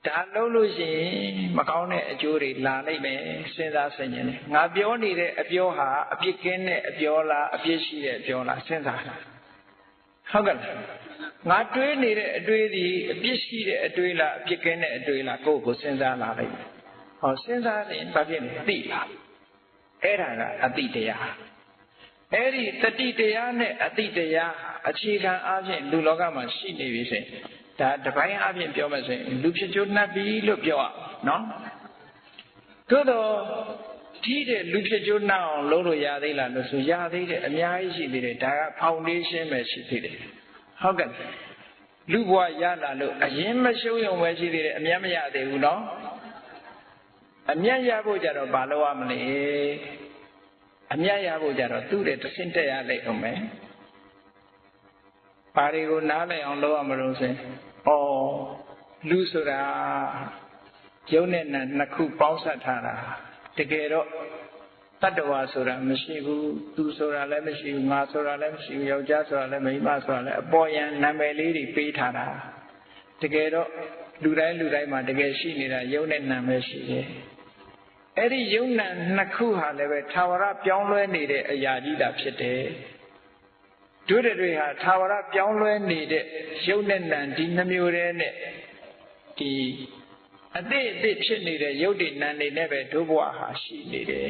ဒါလုပ်လို့ရှိရင်မကောင်းတဲ့အကျိုးတွေလာနိုင်မယ်စဉ်းစားဆင်ခြင်တယ်ငါပြောနေတဲ့အပြောဟာအပြစ်ကင်းတဲ့အပြောလားအပြစ်ရှိတဲ့အပြောလားစဉ်းစားတာဟုတ်ကဲ့ငါတွေးနေတဲ့အတွေးဒီအပြစ်ရှိတဲ့အတွေးလားအပြစ်ကင်းတဲ့အတွေးလားကိုယ့်ကိုစဉ်းစားလာလိုက်ဟောစဉ်းစားရင်ဘာဖြစ်လဲသိလာအဲ့ဒါကအတိတရားအဲ့ဒီတတိတရားနဲ့အတိတရားအခြေခံအားဖြင့်လူလောကမှာရှိနေပြီဆိုရင်ဒါတပိုင်းအပြင်ပြောမယ်ဆိုရင်လူဖြစ်ကျိုးနှပ်ပြီလို့ပြောရနော်သို့တော့ဒီတဲ့လူဖြစ်ကျိုးနှပ်အောင်လုပ်လို့ရသေးလားလို့ဆိုရသေးတယ်အများကြီးရှိသေးတယ်ဒါကဖောင်ဒေးရှင်းပဲရှိသေးတယ်ဟုတ်ကဲ့ လူဘဝရလာလို့အရင်မရှုံးရုံပဲရှိသေးတယ်အမြတ်မရသေးဘူးနော်အမြတ်ရဖို့ကြတော့ဘာလို့ရမလဲအမြတ်ရဖို့ကြတော့သူ့တဲ့တဆင့်တက်ရလိုက်အောင်မယ်ဘာတွေကိုနားလည်အောင်လုပ်ရမလို့ဆိုရင်လူဆိုတာယုံနဲ့နာနှစ်ခုပေါင်းစပ်ထားတာတကယ်တော့တတ္တဝါဆိုတာမရှိဘူးသူဆိုတာလည်းမရှိဘူးငါဆိုတာလည်းမရှိဘူးယောက်ျားဆိုတာလည်းမိန်းမဆိုတာလည်းအပေါ်ယံနာမည်လေးတွေပေးထားတာတကယ်တော့လူတိုင်းမှာတကယ်ရှိနေတာယုံနဲ့နာမည်ရှိတယ်အဲ့ဒီယုံနာနှစ်ခုဟာလည်းပဲသာဝရပြောင်းလဲနေတဲ့အရာကြီးတာဖြစ်တယ်တို့တွေဟာသာဝရပြောင်းလဲနေတဲ့ယုံနဲ့နာဒီနှမျိုးတည်းနဲ့ဒီအတိဖြစ်နေတဲ့ယုတ်တိနံနေနဲ့ပဲဒုဘဝဟာရှိနေတယ်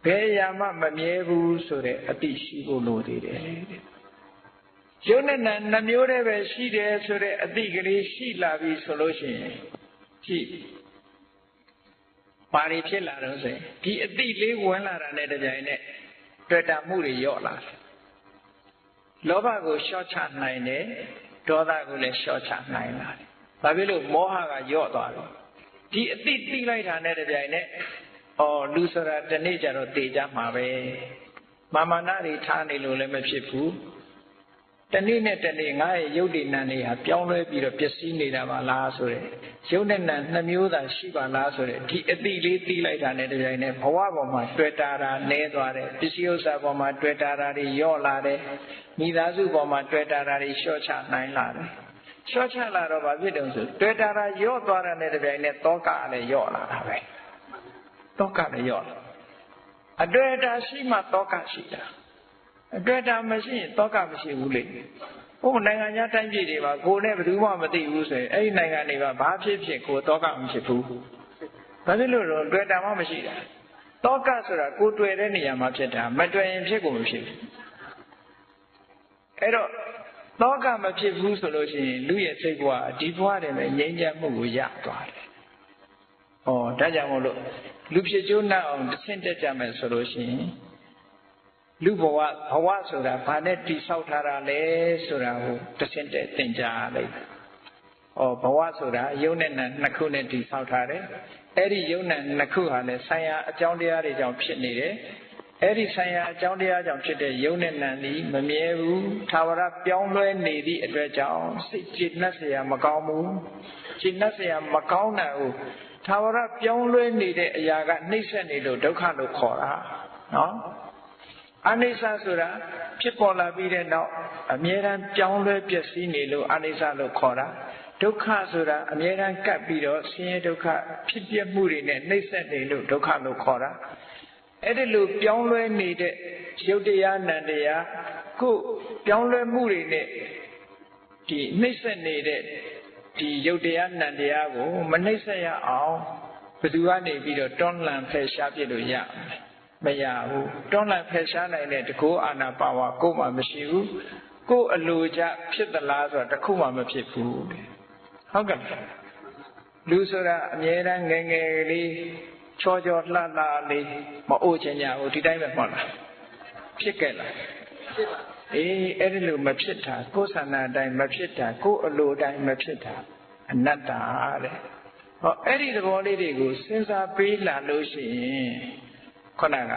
ဘယ်အရာမှမမြဲဘူးဆိုတဲ့အတိရှိဖို့လိုသေးတယ်ယုတ်နဲ့နံနှမျိုးတည်းပဲရှိတယ်ဆိုတဲ့အတိကလေးရှိလာပြီဆိုလို့ရှိရင်ကြည့်ဘာတွေဖြစ်လာတော့ဆိုရင်ဒီအတိလေးဝင်လာတာနဲ့တပြိုင်နက်တွေ့တာမှုတွေလျော့လာတယ်လောဘကိုလျှော့ချနိုင်တယ်ဒေါသကိုလည်းလျှော့ချနိုင်လာတယ်ဘာဖြစ်လို့မောဟကလျော့သွားတယ်ဒီအတိသိလိုက်တာနဲ့တပြိုင်နက်လူဆိုတာတနေ့ကျတော့တေကြမှာပဲမာမနာတွေထားနေလို့လည်းမဖြစ်ဘူးတနေ့နဲ့တနေ့ငါရဲ့ယုတ်တိနံတွေဟာပြောင်းလဲပြီးတော့ပျက်စီးနေတာပါလားဆိုတဲ့ယုတ်နဲ့နံနှစ်မျိုးသာရှိပါလားဆိုတဲ့ဒီအတိလေးသိလိုက်တာနဲ့တပြိုင်နက်ဘဝပေါ်မှာတွေ့တာတာနည်းသွားတယ်ပစ္စည်းဥစ္စာပေါ်မှာတွေ့တာတာတွေလျော့လာတယ်မိသားစုပေါ်မှာတွေ့တာတာတွေလျှော့ချနိုင်လာတယ်လျှော့ချလာတော့ဘာဖြစ်တုံးဆိုတွေ့တာတာလျော့သွားတာနဲ့တပြိုင်နက်တောကလည်းလျော့လာတာပဲတောကလည်းလျော့လာအတွေ့အတာရှိမှတောကရှိတာအတွေ့အတာမရှိရင်တောကမရှိဘူးလေနိုင်ငံခြားတိုင်းပြည်တွေမှာကိုယ်နဲ့ဘယ်သူမှမသိဘူးဆိုရင်အဲ့ဒီနိုင်ငံတွေကဘာဖြစ်ဖြစ်ကိုတောကမဖြစ်ဘူးဘာဖြစ်လို့တော့တွေ့တာမှမရှိတာတောကဆိုတာကိုတွေ့တဲ့နေရာမှာဖြစ်တာမတွေ့ရင်ဖြစ်ကိုမဖြစ်ဘူးအဲ့တော့တောကမဖြစ်ဘူးဆိုလို့ရှိရင်လူရဲ့စိတ်ဘဝဒီဘဝတည်းပဲငြိမ်းချမ်းမှုကိုရသွားတယ်ဒါကြောင့်မို့လို့လူဖြစ်ကျိုးနှံ့အောင်တစ်ဆင့်တက်ကြမယ်ဆိုလို့ရှိရင်လူဘဝဆိုတာဘာနဲ့တိဆောက်ထားတာလဲဆိုတာကိုတစ်ဆင့်တက်သင်ကြားရလိမ့်မယ်ဘဝဆိုတာယုံနဲ့နံနှစ်ခုနဲ့တိဆောက်ထားတယ်အဲ့ဒီယုံနဲ့နှစ်ခုဟာလည်းဆိုင်ရာအကြောင်းတရားတွေကြောင့်ဖြစ်နေတယ်အဲ့ဒီဆိုင်ရာအကြောင်းတရားကြောင့်ဖြစ်တဲ့ယုံနဲ့နံသည်မမြဲဘူးသာဝရပြောင်းလဲနေသည့်အတွက်ကြောင့်စိတ်ကျေနပ်เสียမကောင်းဘူးကျေနပ်เสียမကောင်းတာကိုသာဝရပြောင်းလဲနေတဲ့အရာကနှိမ့်ဆက်နေလို့ဒုက္ခလို့ခေါ်တာနော်အနိစ္စဆိုတာဖြစ်ပေါ်လာပြီးတဲ့နောက်အမြဲတမ်းပြောင်းလဲပျက်စီးနေလို့အနိစ္စလို့ခေါ်တာဒုက္ခဆိုတာအမြဲတမ်းကပ်ပြီးတော့ဆင်းရဲဒုက္ခဖြစ်ပြမှုတွေနဲ့နှိမ့်ဆက်နေလို့ဒုက္ခလို့ခေါ်တာအဲ့ဒီလိုပြောင်းလဲနေတဲ့ရုပ်တရားနံတရားကိုပြောင်းလဲမှုတွေနဲ့ဒီနှိမ့်ဆက်နေတဲ့ဒီရုပ်တရားနံတရားကိုမနှိမ့်ဆက်ရအောင်ဘယ်သူကနေပြီးတော့တွန်းလှန်ဖယ်ရှားပြလို့ရမရဘူးတွန်းလှန်ဖယ်ရှားနိုင်တဲ့တကောအာနာပါဝါကိုမှမရှိဘူးကိုအလိုချဖြစ်သလားဆိုတာတခုမှမဖြစ်ဘူးဟုတ်ကဲ့လူဆိုတာအမြဲတမ်းငယ်ငယ်လေးချောချောလှလှလေးမအိုးချင်ကြဘူးဒီတိုင်းပဲဟုတ်လားဖြစ်ခဲ့လားဖြစ်ပါအဲ့ဒီလိုမဖြစ်တာကိုယ်ဆန္ဒအတိုင်းမဖြစ်တာကိုယ်အလိုအတိုင်းမဖြစ်တာအနတ္တတဲ့အဲ့ဒီသဘောလေးတွေကိုစဉ်းစားပေးလာလို့ရှိရင်ခုနက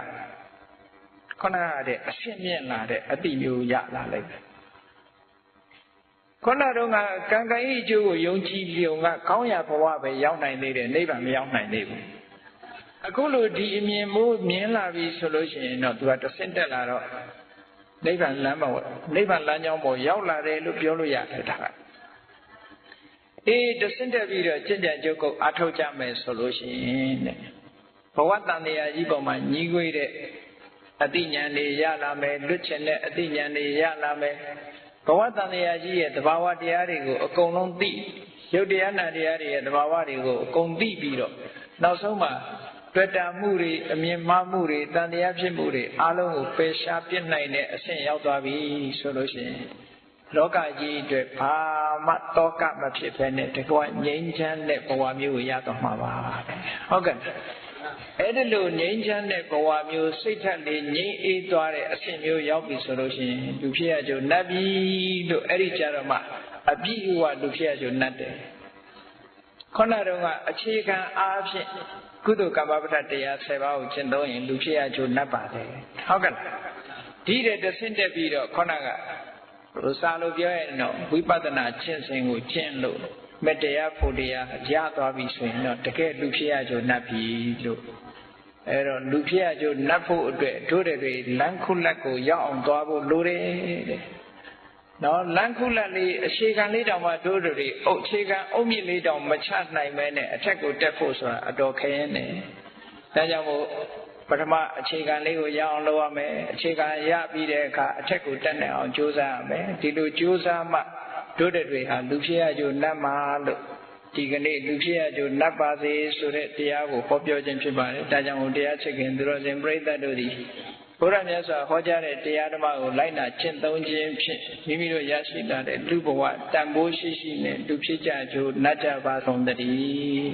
အရှင်းမြင့်လာတဲ့အတိမျိုးရလာလိုက်တယ်ခုနတော့ကကံကံဤအကျိုးကိုယုံကြည်ပြုံကကောင်းရာဘဝပဲရောက်နိုင်သေးတယ်နိဗ္ဗာန်မရောက်နိုင်သေးဘူးအခုလိုဒီအမြင်မိုးမြင်လာပြီဆိုလို့ရှိရင်တော့သူကတဆင့်တက်လာတော့နိဗ္ဗာန်လမ်းကြောင်းပေါ်ရောက်လာတယ်လို့ပြောလို့ရတယ်ဒါကတဆင့်တက်ပြီးတော့ကျင့်ကြံကြုတ်ကုတ်အားထုတ်ကြမယ်ဆိုလို့ရှိရင်တဲ့ဘဝတန်တရားကြီးပေါ်မှာညီးကွေးတဲ့အသိဉာဏ်တွေရလာမယ်လွတ်ချင်တဲ့အသိဉာဏ်တွေရလာမယ်ဘဝတန်တရားကြီးရဲ့သဘာဝတရားတွေကိုအကုန်လုံးသိရုပ်တရားနာတရားတွေရဲ့သဘာဝတွေကိုအကုန်သိပြီးတော့နောက်ဆုံးမှာတွေ့တာမှုတွေအမြင်မှားမှုတွေတန်တရားဖြစ်မှုတွေအားလုံးကိုပယ်ရှားပြစ်နိုင်တဲ့အဆင့်ရောက်သွားပြီဆိုလို့ရှိရင်လောကကြီးအတွက်ဘာမှတောကမဖြစ်ဘဲနဲ့တကွငြိမ်းချမ်းတဲ့ဘဝမျိုးကိုရတော့မှာပါဟုတ်ကဲ့အဲ့ဒီလိုငြိမ်းချမ်းတဲ့ဘဝမျိုးစိတ်ထက်လေးငြိမ်းအေးသွားတဲ့အဆင့်မျိုးရောက်ပြီဆိုလို့ရှိရင်လူဖြစ်ရကြနတ်ပြီလို့အဲ့ဒီကြတော့မှ အပြည့်အဝလူဖြစ်ရကြနတ်တယ်ခုနတုန်းကအခြေခံအားဖြင့်ကုသိုလ်ကမ္မပဋ္ဌတရား10ပါးကိုကျင့်သုံးရင်လူဖြစ်ရကြနတ်ပါတယ်ဟုတ်ကဲ့ဒီတဲ့တဆင့်တက်ပြီးတော့ခုနကစာလို့ပြောရင်တော့ဝိပဿနာကျင့်စဉ်ကိုကျင့်လို့မတရားဖို့တရားရသွားပြီဆိုရင်တော့တကယ်လူဖြစ်ရကြနတ်ပြီလို့အဲ့တော့လူဖြစ်ရကြနတ်ဖို့အတွက်တို့တွေလမ်းခုလက်ကိုရောက်အောင်သွားဖို့လိုတယ်တဲ့နော်လမ်းခုလက်လေးအခြေခံလေးတောင်မှတို့တွေအခြေခံအုတ်မြစ်လေးတောင်မချနိုင်မဲနဲ့အထက်ကိုတက်ဖို့ဆိုတာအတော်ခရင်နေဒါကြောင့်မို့ပထမအခြေခံလေးကိုရအောင်လုပ်ရမယ်အခြေခံရပြီးတဲ့အခါအထက်ကိုတက်နိုင်အောင်ကြိုးစားရမယ်ဒီလိုကြိုးစားမှတို့တွေဟာလူဖြစ်ရကြနတ်မှာလို့ဒီကနေ့လူဖြစ်ရကြနတ်ပါစေဆိုတဲ့တရားကိုဟောပြောခြင်းဖြစ်ပါတယ်ဒါကြောင့်မို့တရားချစ်ခင်သူတော်စင်ပရိသတ်တို့သည်ဘုရားမြတ်စွာဟောကြားတဲ့တရားဓမ္မကိုလိုက်နာကျင့်သုံးခြင်းဖြင့်မိမိတို့ရရှိလာတဲ့လူဘဝတန်ဖိုးရှိရှိနဲ့လူဖြစ်ကြကြနတ်ကြပါဆုံးတည်း